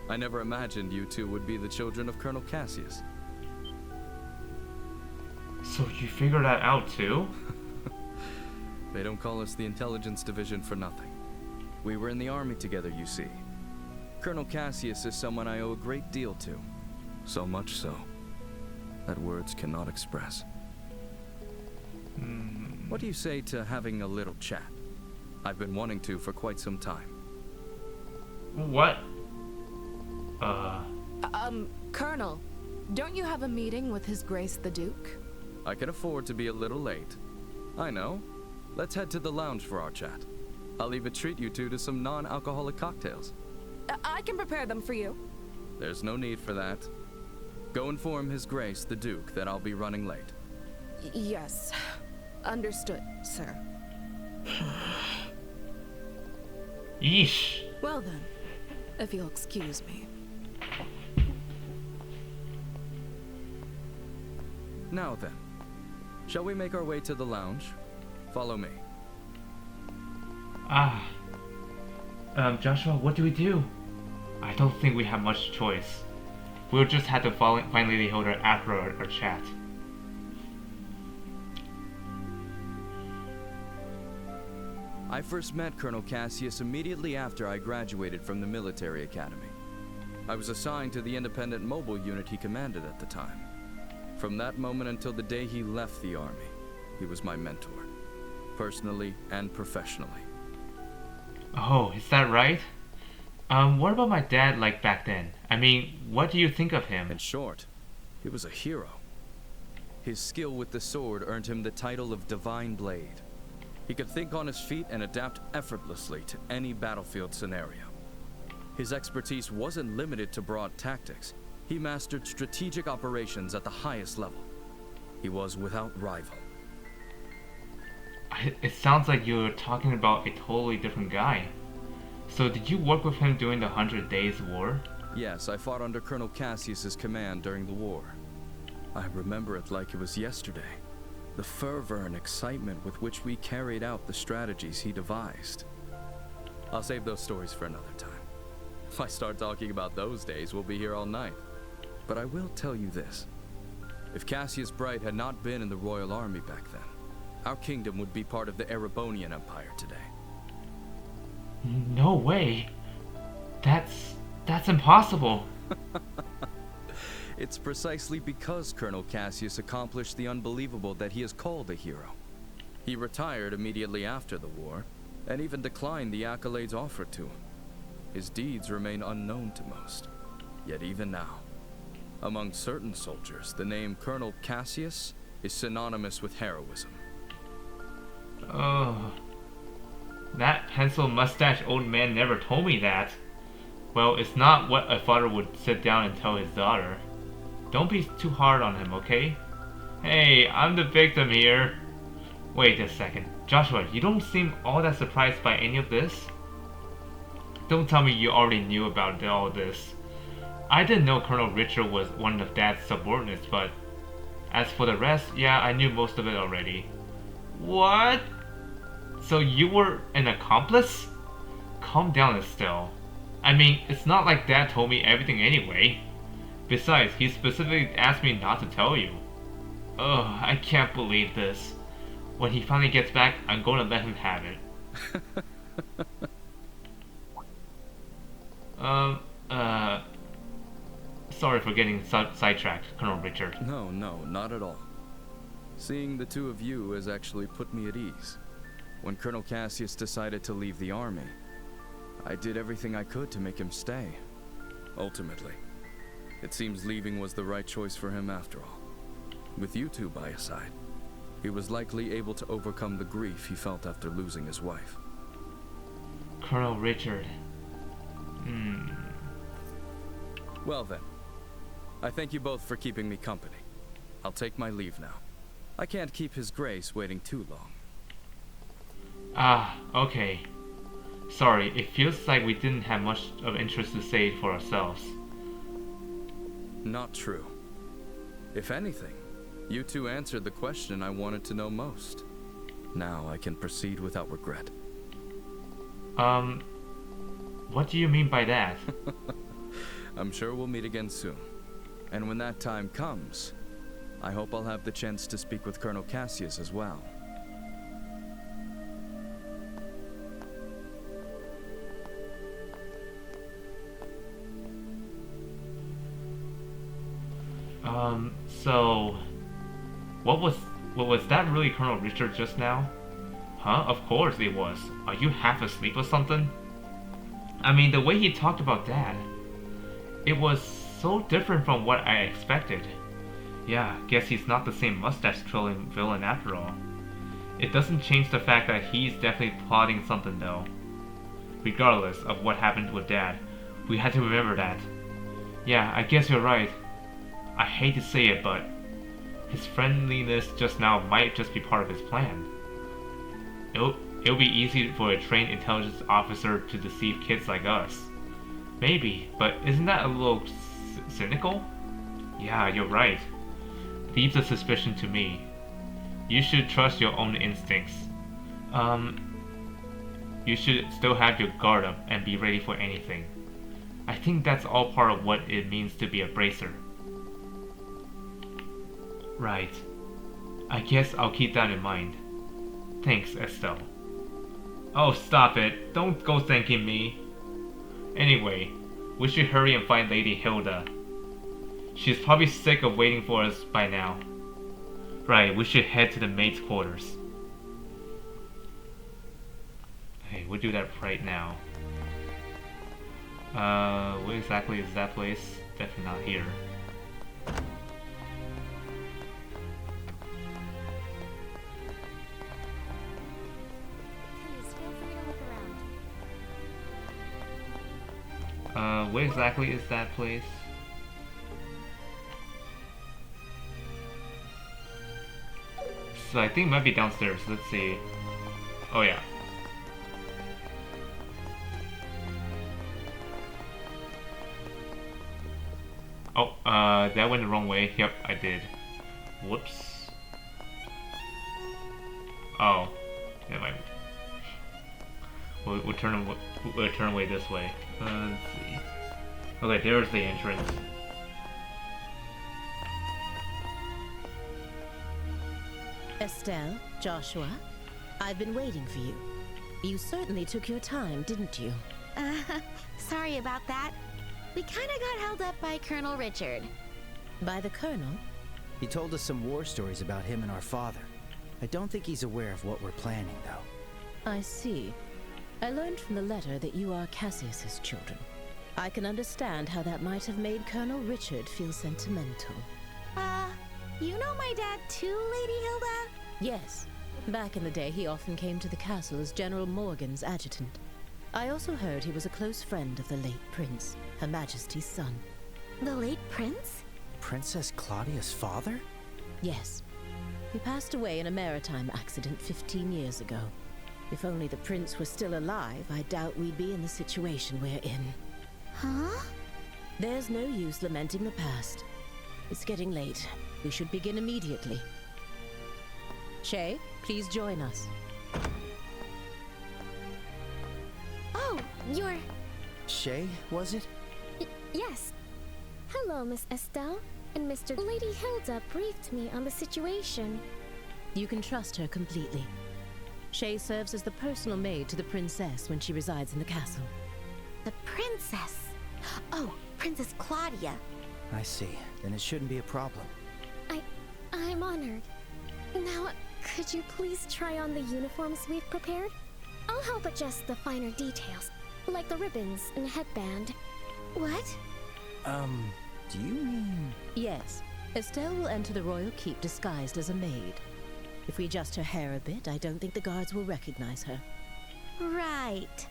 I never imagined you two would be the children of Colonel Cassius. So you figured that out too? They don't call us the Intelligence Division for nothing. We were in the army together, you see. Colonel Cassius is someone I owe a great deal to. So much so that words cannot express. What do you say to having a little chat? I've been wanting to for quite some time. What? Colonel, don't you have a meeting with His Grace the Duke? I can afford to be a little late. I know. Let's head to the lounge for our chat. I'll even treat you two to some non-alcoholic cocktails. I can prepare them for you. There's no need for that. Go inform His Grace the Duke that I'll be running late. Yes. Understood, sir. Yeesh. Well then, if you'll excuse me. Now then, shall we make our way to the lounge? Follow me. Joshua, what do we do? I don't think we have much choice. We'll just have to find Lady Hilda after our chat. I first met Colonel Cassius immediately after I graduated from the military academy. I was assigned to the independent mobile unit he commanded at the time. From that moment until the day he left the army, he was my mentor, personally and professionally. Oh, is that right? What about my dad like back then? I mean, what do you think of him? In short, he was a hero. His skill with the sword earned him the title of Divine Blade. He could think on his feet and adapt effortlessly to any battlefield scenario. His expertise wasn't limited to broad tactics. He mastered strategic operations at the highest level. He was without rival. It sounds like you're talking about a totally different guy. So did you work with him during the 100 Days War? Yes, I fought under Colonel Cassius's command during the war. I remember it like it was yesterday. The fervor and excitement with which we carried out the strategies he devised. I'll save those stories for another time. If I start talking about those days, we'll be here all night. But I will tell you this. If Cassius Bright had not been in the Royal Army back then, our kingdom would be part of the Erebonian Empire today. No way. That's impossible. It's precisely because Colonel Cassius accomplished the unbelievable that he is called a hero. He retired immediately after the war, and even declined the accolades offered to him. His deeds remain unknown to most. Yet even now, among certain soldiers, the name Colonel Cassius is synonymous with heroism. Oh. That pencil-mustache old man never told me that. Well, it's not what a father would sit down and tell his daughter. Don't be too hard on him, okay? Hey, I'm the victim here. Wait a second. Joshua, you don't seem all that surprised by any of this? Don't tell me you already knew about all this. I didn't know Colonel Richard was one of Dad's subordinates, but as for the rest, yeah, I knew most of it already. What? So you were an accomplice? Calm down, Estelle. I mean, it's not like Dad told me everything anyway. Besides, he specifically asked me not to tell you. Ugh, I can't believe this. When he finally gets back, I'm going to let him have it. Sorry for getting sidetracked, Colonel Richard. No, not at all. Seeing the two of you has actually put me at ease. When Colonel Cassius decided to leave the army, I did everything I could to make him stay. Ultimately, it seems leaving was the right choice for him after all. With you two by his side, he was likely able to overcome the grief he felt after losing his wife. Colonel Richard. Well then, I thank you both for keeping me company. I'll take my leave now. I can't keep His Grace waiting too long. Ah, okay. Sorry, it feels like we didn't have much of interest to say for ourselves. Not true. If anything, you two answered the question I wanted to know most. Now I can proceed without regret. What do you mean by that? I'm sure we'll meet again soon. And when that time comes, I hope I'll have the chance to speak with Colonel Cassius as well. So what was that really Colonel Richard just now? Huh? Of course it was. Are you half asleep or something? I mean, the way he talked about Dad, it was so different from what I expected. Yeah, guess he's not the same mustache-twirling villain after all. It doesn't change the fact that he's definitely plotting something though. Regardless of what happened with Dad, we had to remember that. Yeah, I guess you're right. I hate to say it, but his friendliness just now might just be part of his plan. It'll be easy for a trained intelligence officer to deceive kids like us. Maybe, but isn't that a little cynical? Yeah, you're right. Leaves a suspicion to me. You should trust your own instincts. You should still have your guard up and be ready for anything. I think that's all part of what it means to be a bracer. Right. I guess I'll keep that in mind. Thanks, Estelle. Oh, stop it. Don't go thanking me. Anyway, we should hurry and find Lady Hilda. She's probably sick of waiting for us by now. Right, we should head to the maid's quarters. Hey, we'll do that right now. Where exactly is that place? Definitely not here. Where exactly is that place? So I think it might be downstairs. Let's see. Oh yeah. Oh, that went the wrong way. Yep, I did. Whoops. Oh, never mind. We'll turn away this way. Let's see. Okay, there's the entrance. Estelle, Joshua, I've been waiting for you. You certainly took your time, didn't you? Sorry about that. We kinda got held up by Colonel Richard. By the Colonel? He told us some war stories about him and our father. I don't think he's aware of what we're planning, though. I see. I learned from the letter that you are Cassius's children. I can understand how that might have made Colonel Richard feel sentimental. You know my dad too, Lady Hilda? Yes. Back in the day, he often came to the castle as General Morgan's adjutant. I also heard he was a close friend of the late prince, Her Majesty's son. The late prince? Princess Claudia's father? Yes. He passed away in a maritime accident 15 years ago. If only the prince were still alive, I doubt we'd be in the situation we're in. Huh? There's no use lamenting the past. It's getting late. We should begin immediately. Shay, please join us. Oh, you're... Shay, was it? Yes. Hello, Miss Estelle. And Mr. Lady Hilda briefed me on the situation. You can trust her completely. Shay serves as the personal maid to the princess when she resides in the castle. The princess? Oh, Princess Claudia. I see. Then it shouldn't be a problem. I'm honored. Now, could you please try on the uniforms we've prepared? I'll help adjust the finer details, like the ribbons and headband. What? Do you mean... Yes. Estelle will enter the royal keep disguised as a maid. If we adjust her hair a bit, I don't think the guards will recognize her. Right.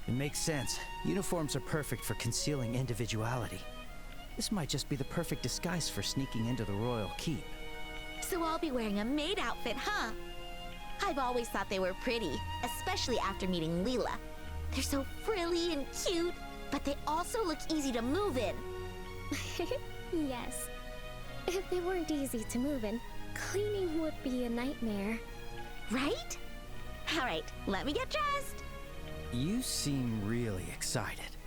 It makes sense. Uniforms are perfect for concealing individuality. This might just be the perfect disguise for sneaking into the royal keep. So I'll be wearing a maid outfit, huh? I've always thought they were pretty, especially after meeting Leela. They're so frilly and cute, but they also look easy to move in. Yes. If they weren't easy to move in, cleaning would be a nightmare. Right? All right, let me get dressed. You seem really excited.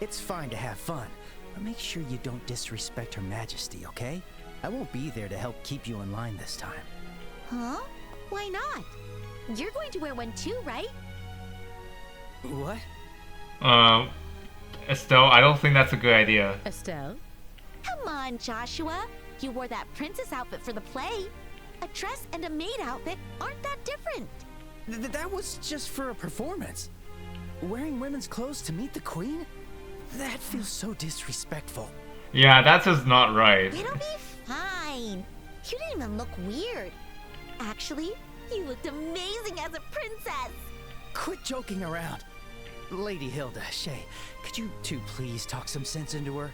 It's fine to have fun, but make sure you don't disrespect Her Majesty, okay? I won't be there to help keep you in line this time. Huh? Why not? You're going to wear one too, right? What? Estelle, I don't think that's a good idea. Estelle? Come on, Joshua. You wore that princess outfit for the play. A dress and a maid outfit aren't that different. That was just for a performance. Wearing women's clothes to meet the queen? That feels so disrespectful. Yeah, that's just not right. It'll be fine. You didn't even look weird. Actually, you looked amazing as a princess. Quit joking around. Lady Hilda, Shay, could you two please talk some sense into her?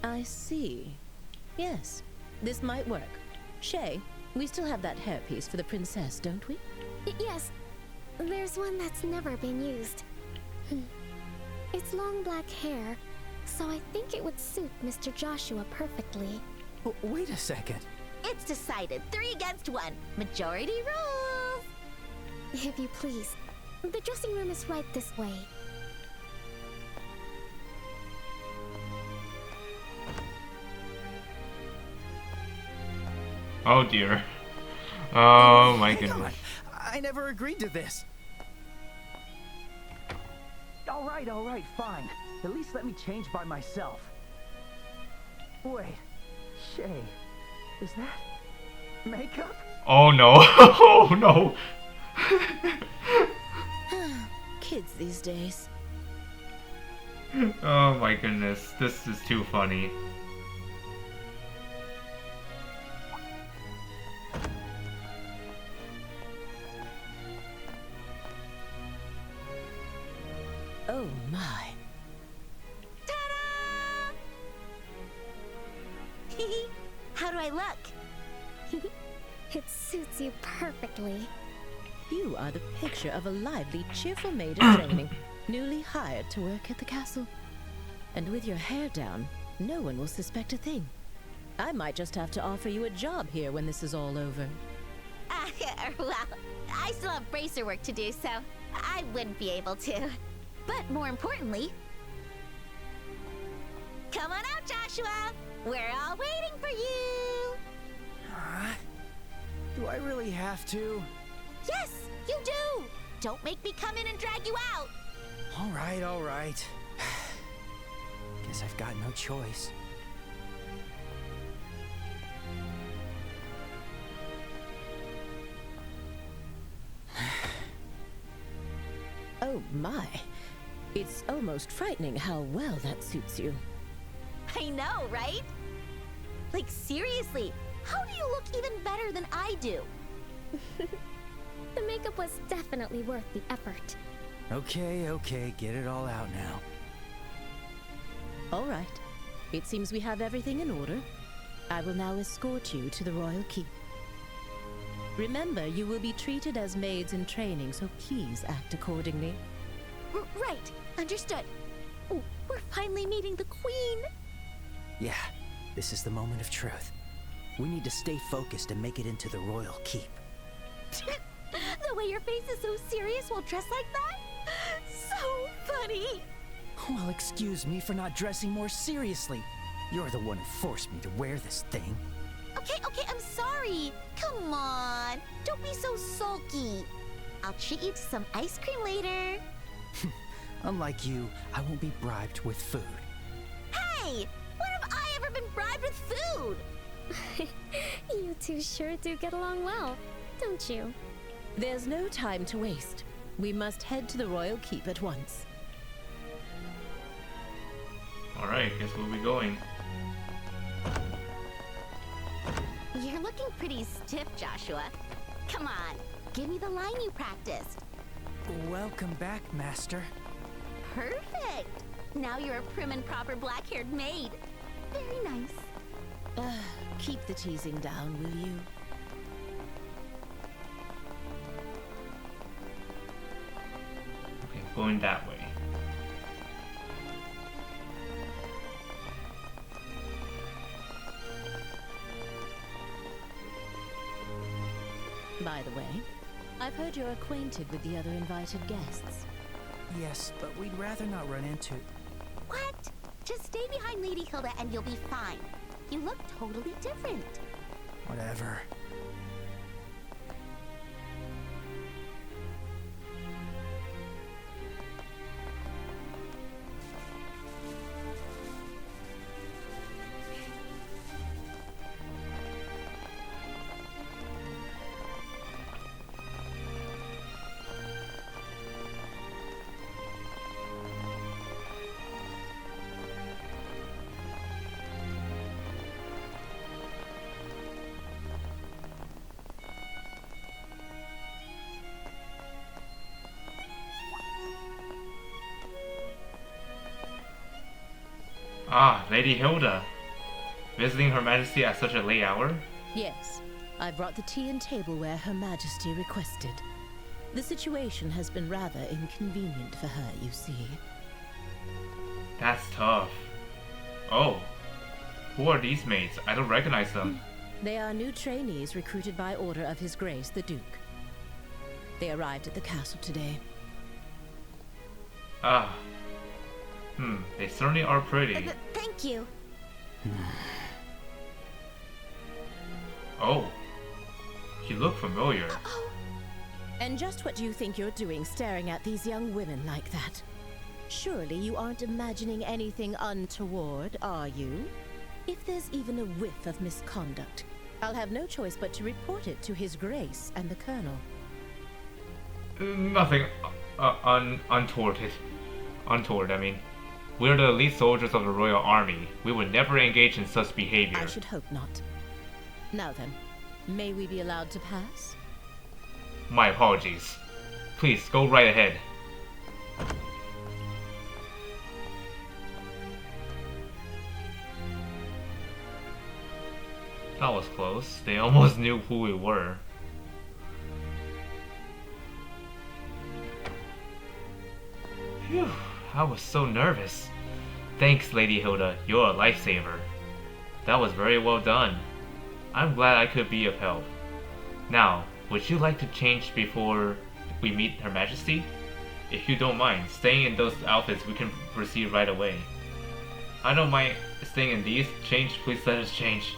I see. Yes, this might work. Shay, we still have that hairpiece for the princess, don't we? Yes. There's one that's never been used. It's long black hair, so I think it would suit Mr. Joshua perfectly. Wait a second. It's decided. 3 against 1. Majority rules. If you please. The dressing room is right this way. Oh dear. Oh my Hang goodness. on. I never agreed to this. All right, fine. At least let me change by myself. Wait, Shay, is that makeup? Oh no. Oh no. Kids these days. Oh my goodness. This is too funny. Oh my. Ta-da! How do I look? It suits you perfectly. You are the picture of a lively, cheerful maid in training, newly hired to work at the castle. And with your hair down, no one will suspect a thing. I might just have to offer you a job here when this is all over. Well, I still have bracer work to do, so I wouldn't be able to. But more importantly, come on out, Joshua! We're all waiting for you! Do I really have to? Yes, you do! Don't make me come in and drag you out! All right. Guess I've got no choice. Oh my. It's almost frightening how well that suits you. I know, right? Like, seriously, how do you look even better than I do? The makeup was definitely worth the effort. Okay, get it all out now. All right. It seems we have everything in order. I will now escort you to the royal keep. Remember, you will be treated as maids in training, so please act accordingly. Right. Understood. Oh, we're finally meeting the queen. Yeah, this is the moment of truth. We need to stay focused and make it into the royal keep. The way your face is so serious while dressed like that? So funny. Well, excuse me for not dressing more seriously. You're the one who forced me to wear this thing. Okay, I'm sorry. Come on. Don't be so sulky. I'll treat you to some ice cream later. Unlike you, I won't be bribed with food. Hey! When have I ever been bribed with food? You two sure do get along well, don't you? There's no time to waste. We must head to the royal keep at once. Alright, guess we'll be going. You're looking pretty stiff, Joshua. Come on, give me the line you practiced. Welcome back, Master. Perfect. Now you're a prim and proper black-haired maid. Very nice. Keep the teasing down, will you? Okay, going that way. By the way, I've heard you're acquainted with the other invited guests. Yes, but we'd rather not run into... What? Just stay behind Lady Hilda and you'll be fine. You look totally different. Whatever. Ah, Lady Hilda. Visiting Her Majesty at such a late hour? Yes, I brought the tea and tableware Her Majesty requested. The situation has been rather inconvenient for her, you see. That's tough. Oh, who are these maids? I don't recognize them. They are new trainees recruited by order of His Grace the Duke. They arrived at the castle today. Ah. They certainly are pretty. Thank you. Oh. You look familiar. And just what do you think you're doing staring at these young women like that? Surely you aren't imagining anything untoward, are you? If there's even a whiff of misconduct, I'll have no choice but to report it to His Grace and the Colonel. Nothing untoward, I mean. We're the elite soldiers of the Royal Army. We would never engage in such behavior. I should hope not. Now then, may we be allowed to pass? My apologies. Please, go right ahead. That was close. They almost knew who we were. Phew, I was so nervous. Thanks, Lady Hilda. You're a lifesaver. That was very well done. I'm glad I could be of help. Now, would you like to change before we meet Her Majesty? If you don't mind, staying in those outfits, we can proceed right away. I don't mind staying in these. Change, please let us change.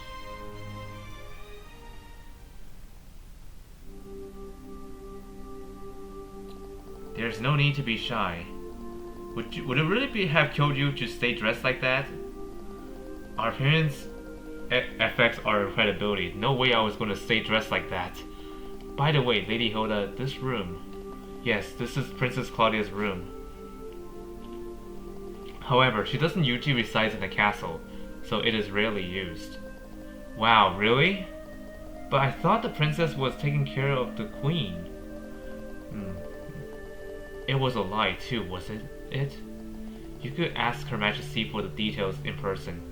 There's no need to be shy. Would it really have killed you to stay dressed like that? Our appearance affects our credibility. No way I was going to stay dressed like that. By the way, Lady Hilda, this room. Yes, this is Princess Claudia's room. However, she doesn't usually reside in the castle, so it is rarely used. Wow, really? But I thought the princess was taking care of the queen. It was a lie too, was it? You could ask Her Majesty for the details in person.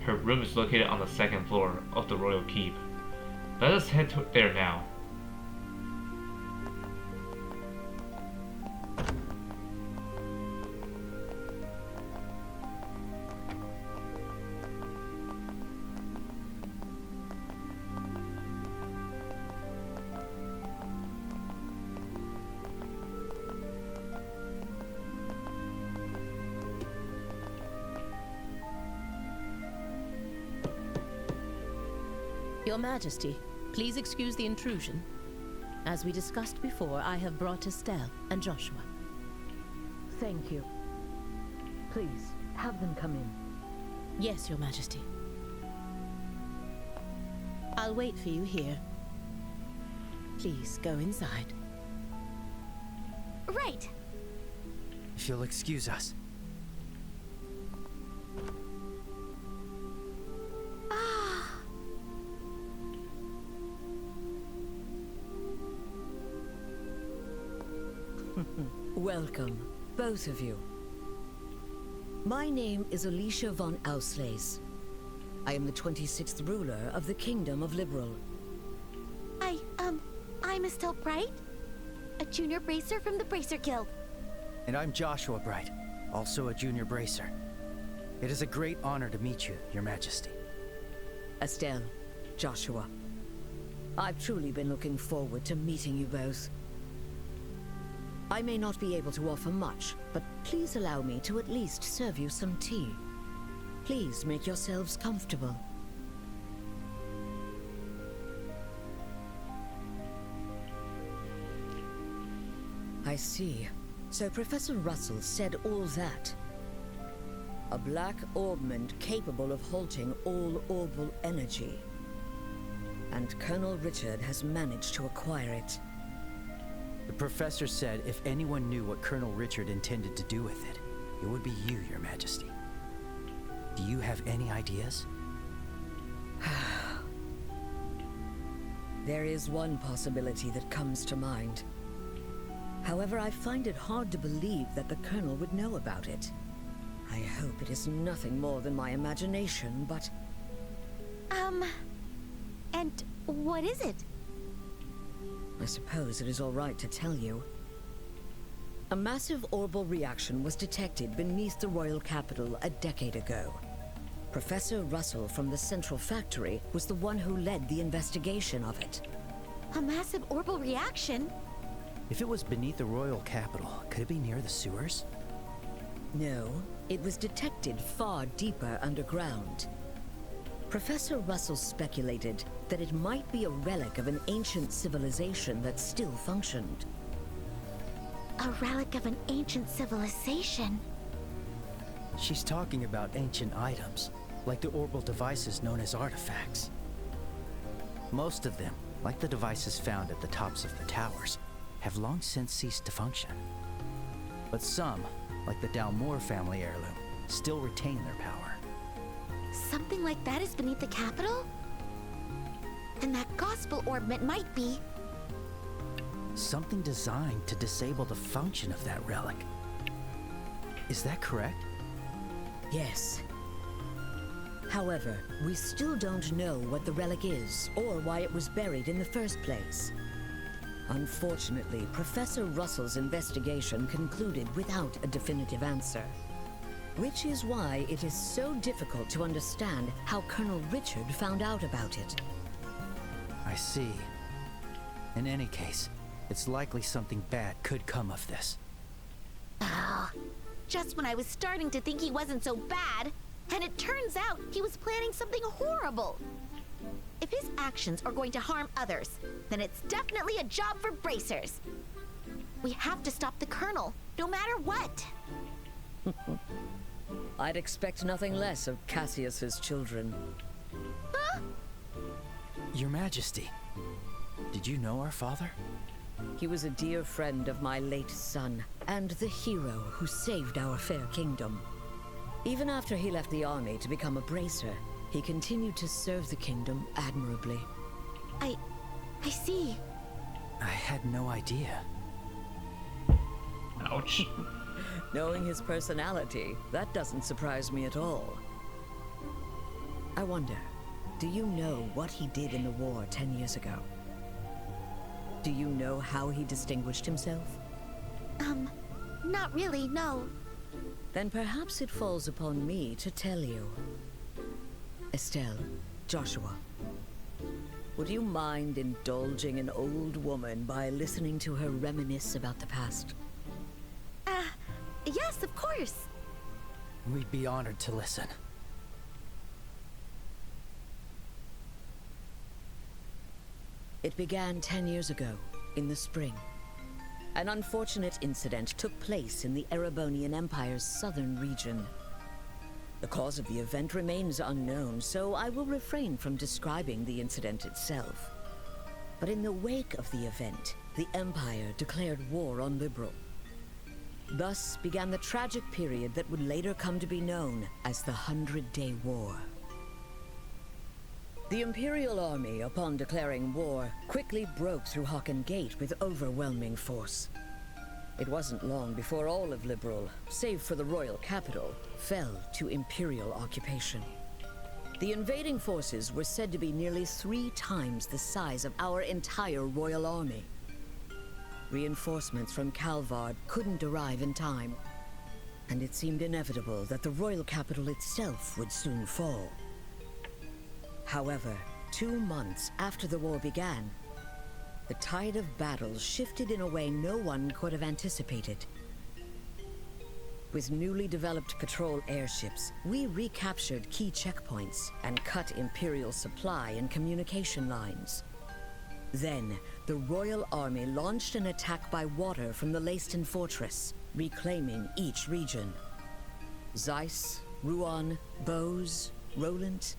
Her room is located on the second floor of the royal keep. Let us head there now. Your Majesty, please excuse the intrusion. As we discussed before, I have brought Estelle and Joshua. Thank you. Please, have them come in. Yes, Your Majesty. I'll wait for you here. Please, go inside. Right. If you'll excuse us. Welcome, both of you. My name is Alicia von Ausleys. I am the 26th ruler of the Kingdom of Liberal. I'm Estelle Bright, a junior bracer from the Bracer Guild. And I'm Joshua Bright, also a junior bracer. It is a great honor to meet you, Your Majesty. Estelle, Joshua. I've truly been looking forward to meeting you both. I may not be able to offer much, but please allow me to at least serve you some tea. Please make yourselves comfortable. I see. So Professor Russell said all that. A black orbment capable of halting all orbal energy. And Colonel Richard has managed to acquire it. The professor said if anyone knew what Colonel Richard intended to do with it, it would be you, Your Majesty. Do you have any ideas? There is one possibility that comes to mind. However, I find it hard to believe that the Colonel would know about it. I hope it is nothing more than my imagination, but... And what is it? I suppose it is all right to tell you. A massive orbal reaction was detected beneath the royal capital a decade ago. Professor Russell from the Central Factory was the one who led the investigation of it. A massive orbal reaction? If it was beneath the royal capital, could it be near the sewers? No, it was detected far deeper underground. Professor Russell speculated that it might be a relic of an ancient civilization that still functioned. A relic of an ancient civilization? She's talking about ancient items, like the orbal devices known as artifacts. Most of them, like the devices found at the tops of the towers, have long since ceased to function. But some, like the Dalmore family heirloom, still retain their power. Something like that is beneath the capital? And that gospel orbment might be... Something designed to disable the function of that relic. Is that correct? Yes. However, we still don't know what the relic is, or why it was buried in the first place. Unfortunately, Professor Russell's investigation concluded without a definitive answer. Which is why it is so difficult to understand how Colonel Richard found out about it. I see. In any case, it's likely something bad could come of this. Oh, just when I was starting to think he wasn't so bad, and it turns out he was planning something horrible. If his actions are going to harm others, then it's definitely a job for bracers. We have to stop the Colonel, no matter what. I'd expect nothing less of Cassius's children. Huh? Your Majesty, did you know our father? He was a dear friend of my late son, and the hero who saved our fair kingdom. Even after he left the army to become a bracer, he continued to serve the kingdom admirably. I see. I had no idea. Ouch. Knowing his personality, that doesn't surprise me at all. I wonder, do you know what he did in the war 10 years ago? Do you know how he distinguished himself? Not really, no. Then perhaps it falls upon me to tell you. Estelle, Joshua, would you mind indulging an old woman by listening to her reminisce about the past? Yes, of course. We'd be honored to listen. It began 10 years ago, in the spring. An unfortunate incident took place in the Erebonian Empire's southern region. The cause of the event remains unknown, so I will refrain from describing the incident itself. But in the wake of the event, the Empire declared war on Liberl. Thus began the tragic period that would later come to be known as the 100-Day War. The Imperial Army, upon declaring war, quickly broke through Hocken Gate with overwhelming force. It wasn't long before all of Liberl, save for the royal capital, fell to Imperial occupation. The invading forces were said to be nearly 3 times the size of our entire royal army. Reinforcements from Calvard couldn't arrive in time, and it seemed inevitable that the royal capital itself would soon fall. However, 2 months after the war began, the tide of battle shifted in a way no one could have anticipated. With newly developed patrol airships, we recaptured key checkpoints and cut Imperial supply and communication lines. Then, the Royal Army launched an attack by water from the Leyston Fortress, reclaiming each region. Zeiss, Ruan, Bose, Roland.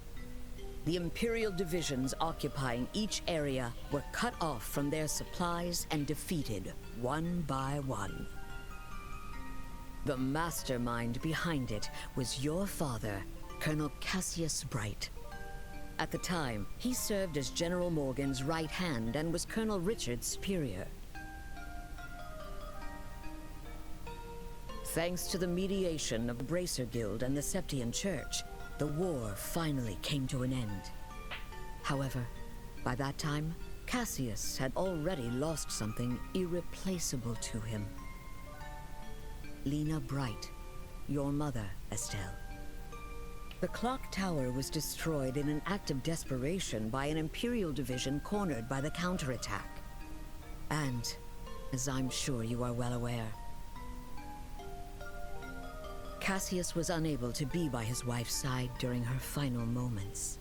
The Imperial divisions occupying each area were cut off from their supplies and defeated one by one. The mastermind behind it was your father, Colonel Cassius Bright. At the time, he served as General Morgan's right hand and was Colonel Richard's superior. Thanks to the mediation of the Bracer Guild and the Septian Church, the war finally came to an end. However, by that time, Cassius had already lost something irreplaceable to him. Lena Bright, your mother, Estelle. The clock tower was destroyed in an act of desperation by an Imperial division cornered by the counterattack. And, as I'm sure you are well aware, Cassius was unable to be by his wife's side during her final moments.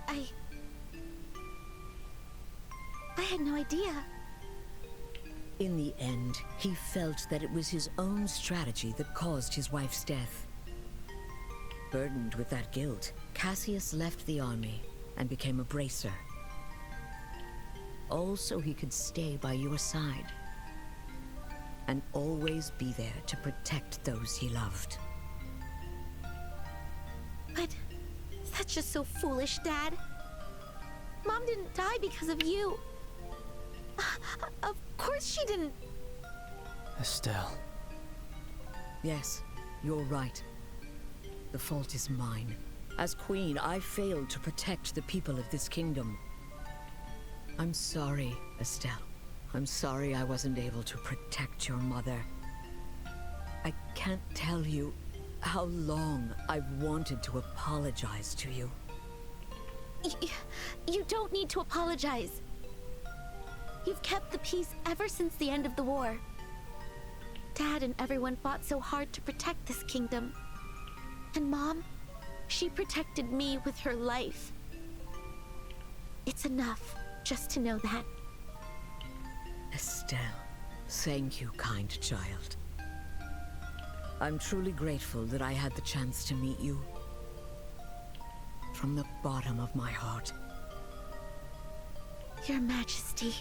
I had no idea. In the end, he felt that it was his own strategy that caused his wife's death. Burdened with that guilt, Cassius left the army and became a bracer. All so he could stay by your side and always be there to protect those he loved. But that's just so foolish, Dad. Mom didn't die because of you. Of course she didn't. Estelle. Yes, you're right. The fault is mine. As queen, I failed to protect the people of this kingdom. I'm sorry, Estelle. I'm sorry I wasn't able to protect your mother. I can't tell you how long I've wanted to apologize to you. You don't need to apologize. You've kept the peace ever since the end of the war. Dad and everyone fought so hard to protect this kingdom. And Mom, she protected me with her life. It's enough just to know that. Estelle, thank you, kind child. I'm truly grateful that I had the chance to meet you. From the bottom of my heart. Your Majesty.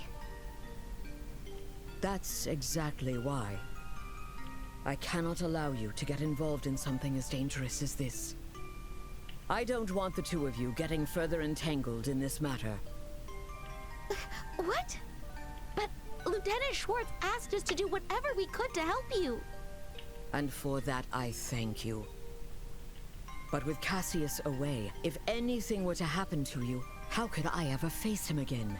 That's exactly why. I cannot allow you to get involved in something as dangerous as this. I don't want the two of you getting further entangled in this matter. What? Lieutenant Schwartz asked us to do whatever we could to help you. And for that, I thank you. But with Cassius away, if anything were to happen to you, how could I ever face him again?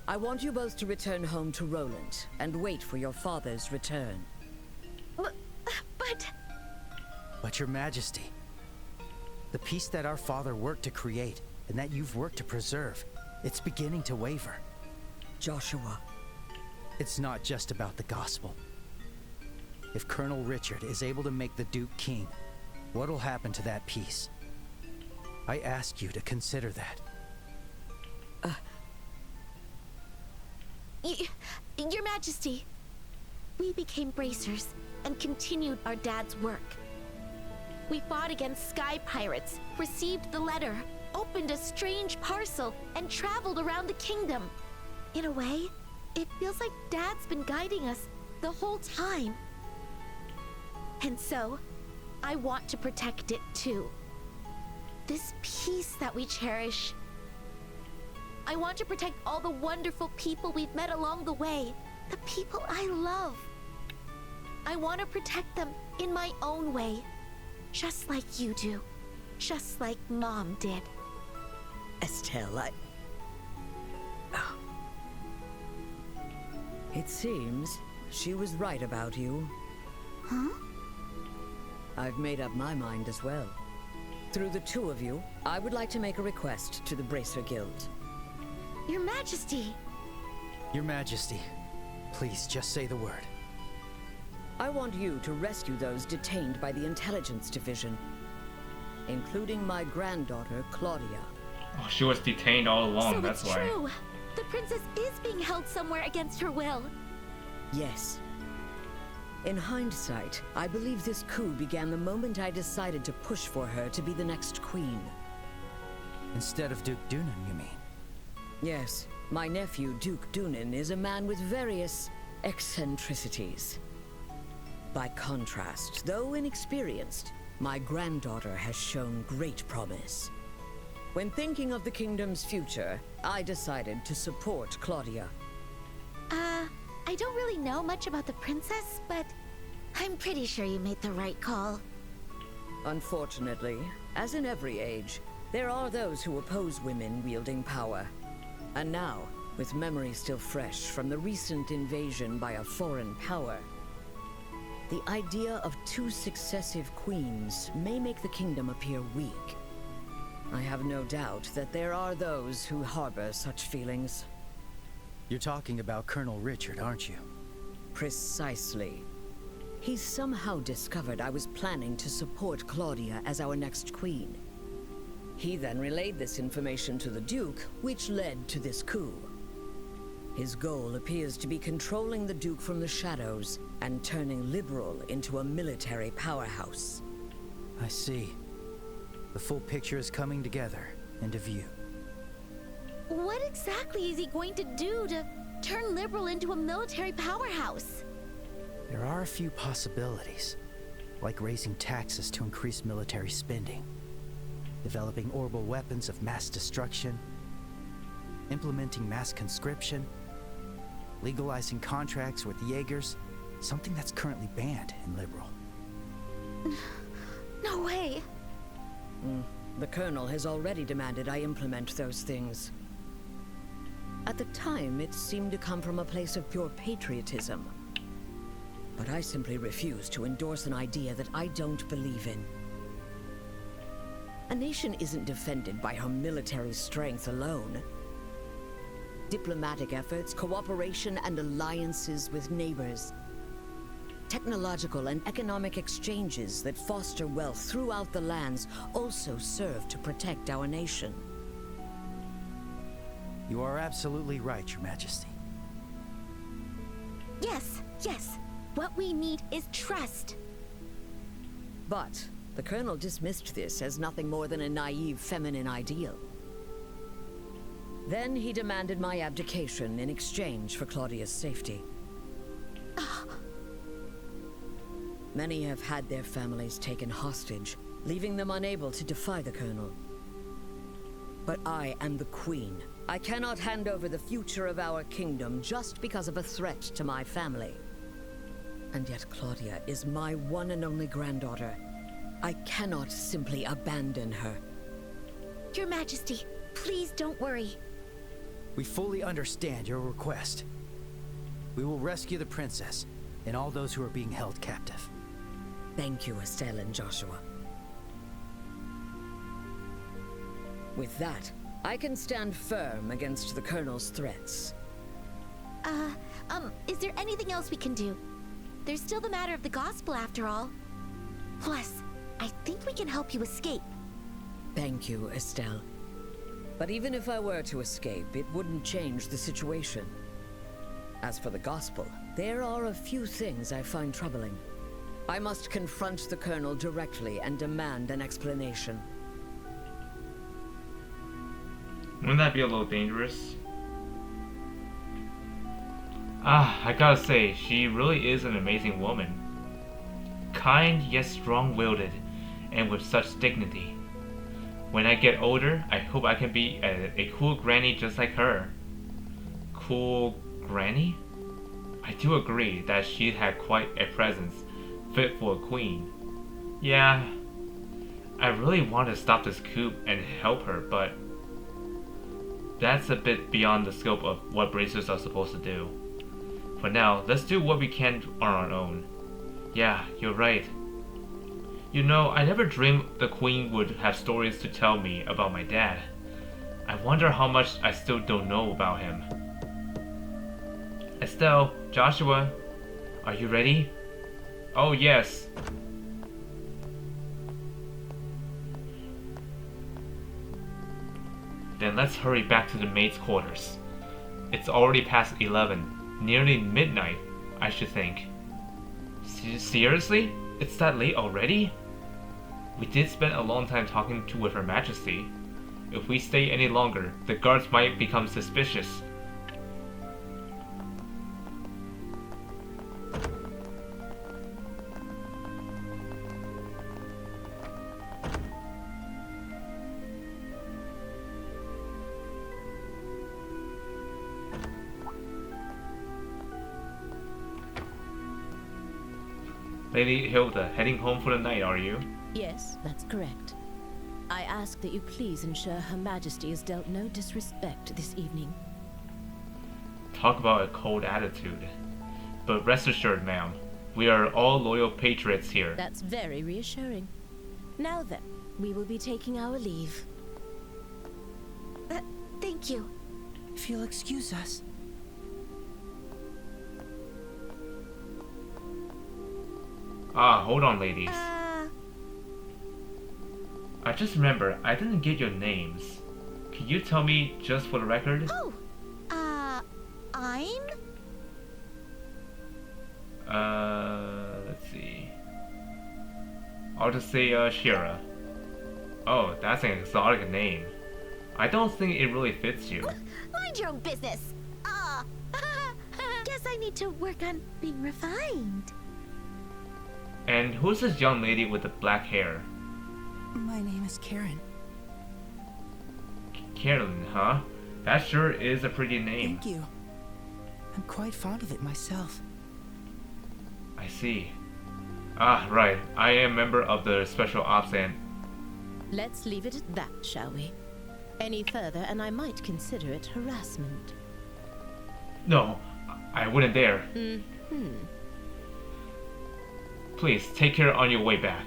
I want you both to return home to Roland and wait for your father's return. But Your Majesty, the peace that our father worked to create and that you've worked to preserve, it's beginning to waver. Joshua. It's not just about the gospel. If Colonel Richard is able to make the Duke king, what'll happen to that peace? I ask you to consider that. Your Majesty, we became bracers and continued our dad's work. We fought against sky pirates, received the letter, opened a strange parcel, and traveled around the kingdom. In a way, it feels like Dad's been guiding us the whole time. And so, I want to protect it too. This peace that we cherish. I want to protect all the wonderful people we've met along the way. The people I love. I want to protect them in my own way. Just like you do. Just like Mom did. Estelle, It seems she was right about you. Huh? I've made up my mind as well. Through the two of you, I would like to make a request to the Bracer Guild. Your Majesty! Your Majesty, please just say the word. I want you to rescue those detained by the Intelligence Division, including my granddaughter, Claudia. Oh, she was detained all along, So that's it's why. true! The princess is being held somewhere against her will. Yes. In hindsight, I believe this coup began the moment I decided to push for her to be the next queen. Instead of Duke Dunan, you mean? Yes. My nephew, Duke Dunan, is a man with various eccentricities. By contrast, though inexperienced, my granddaughter has shown great promise. When thinking of the kingdom's future, I decided to support Claudia. I don't really know much about the princess, but I'm pretty sure you made the right call. Unfortunately, as in every age, there are those who oppose women wielding power. And now, with memory still fresh from the recent invasion by a foreign power, the idea of two successive queens may make the kingdom appear weak. I have no doubt that there are those who harbor such feelings. You're talking about Colonel Richard, aren't you? Precisely. He somehow discovered I was planning to support Claudia as our next queen. He then relayed this information to the Duke, which led to this coup. His goal appears to be controlling the Duke from the shadows and turning Liberal into a military powerhouse. I see. The full picture is coming together into view. What exactly is he going to do to turn Liberal into a military powerhouse? There are a few possibilities, like raising taxes to increase military spending, developing orbital weapons of mass destruction, implementing mass conscription, legalizing contracts with Jaegers, something that's currently banned in Liberal. No way! The Colonel has already demanded I implement those things. At the time, it seemed to come from a place of pure patriotism. But I simply refuse to endorse an idea that I don't believe in. A nation isn't defended by her military strength alone. Diplomatic efforts, cooperation, and alliances with neighbors. Technological and economic exchanges that foster wealth throughout the lands also serve to protect our nation. You are absolutely right, Your Majesty. Yes. What we need is trust. But the Colonel dismissed this as nothing more than a naive feminine ideal. Then he demanded my abdication in exchange for Claudia's safety. Many have had their families taken hostage, leaving them unable to defy the Colonel. But I am the Queen, I cannot hand over the future of our kingdom just because of a threat to my family. And yet Claudia is my one and only granddaughter. I cannot simply abandon her. Your Majesty, please don't worry. We fully understand your request. We will rescue the princess and all those who are being held captive. Thank you, Estelle and Joshua. With that, I can stand firm against the Colonel's threats. Is there anything else we can do? There's still the matter of the gospel after all. Plus, I think we can help you escape. Thank you, Estelle. But even if I were to escape, it wouldn't change the situation. As for the gospel, there are a few things I find troubling. I must confront the Colonel directly and demand an explanation. Wouldn't that be a little dangerous? I gotta say, she really is an amazing woman. Kind yet strong-willed, and with such dignity. When I get older, I hope I can be a cool granny just like her. Cool granny? I do agree that she had quite a presence, fit for a queen. Yeah, I really want to stop this coup and help her, but that's a bit beyond the scope of what bracers are supposed to do. For now, let's do what we can on our own. Yeah, you're right. You know, I never dreamed the Queen would have stories to tell me about my dad. I wonder how much I still don't know about him. Estelle, Joshua, are you ready? Oh yes. Then let's hurry back to the maid's quarters. It's already past 11, nearly midnight, I should think. Seriously? It's that late already? We did spend a long time talking with Her Majesty. If we stay any longer, the guards might become suspicious. Lady Hilda, heading home for the night, are you? Yes, that's correct. I ask that you please ensure Her Majesty is dealt no disrespect this evening. Talk about a cold attitude. But rest assured, ma'am, we are all loyal patriots here. That's very reassuring. Now then, we will be taking our leave. Thank you. If you'll excuse us. Hold on, ladies. I just remember, I didn't get your names. Can you tell me just for the record? Oh, I'm? Let's see. I'll just say, Shira. Oh, that's an exotic name. I don't think it really fits you. Mind your own business. Guess I need to work on being refined. And who's this young lady with the black hair? My name is Karen. Karen, huh? That sure is a pretty name. Thank you. I'm quite fond of it myself. I see. Right. I am a member of the Special Ops and... Let's leave it at that, shall we? Any further and I might consider it harassment. No, I wouldn't dare. Please, take care on your way back.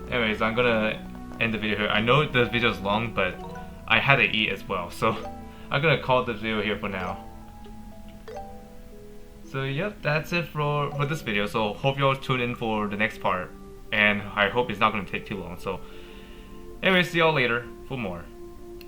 Anyways, I'm gonna end the video here. I know the video is long, but I had to eat as well, so I'm gonna call the video here for now. So yep, that's it for this video. So hope you all tune in for the next part, and I hope it's not gonna take too long. So anyways, see y'all later for more.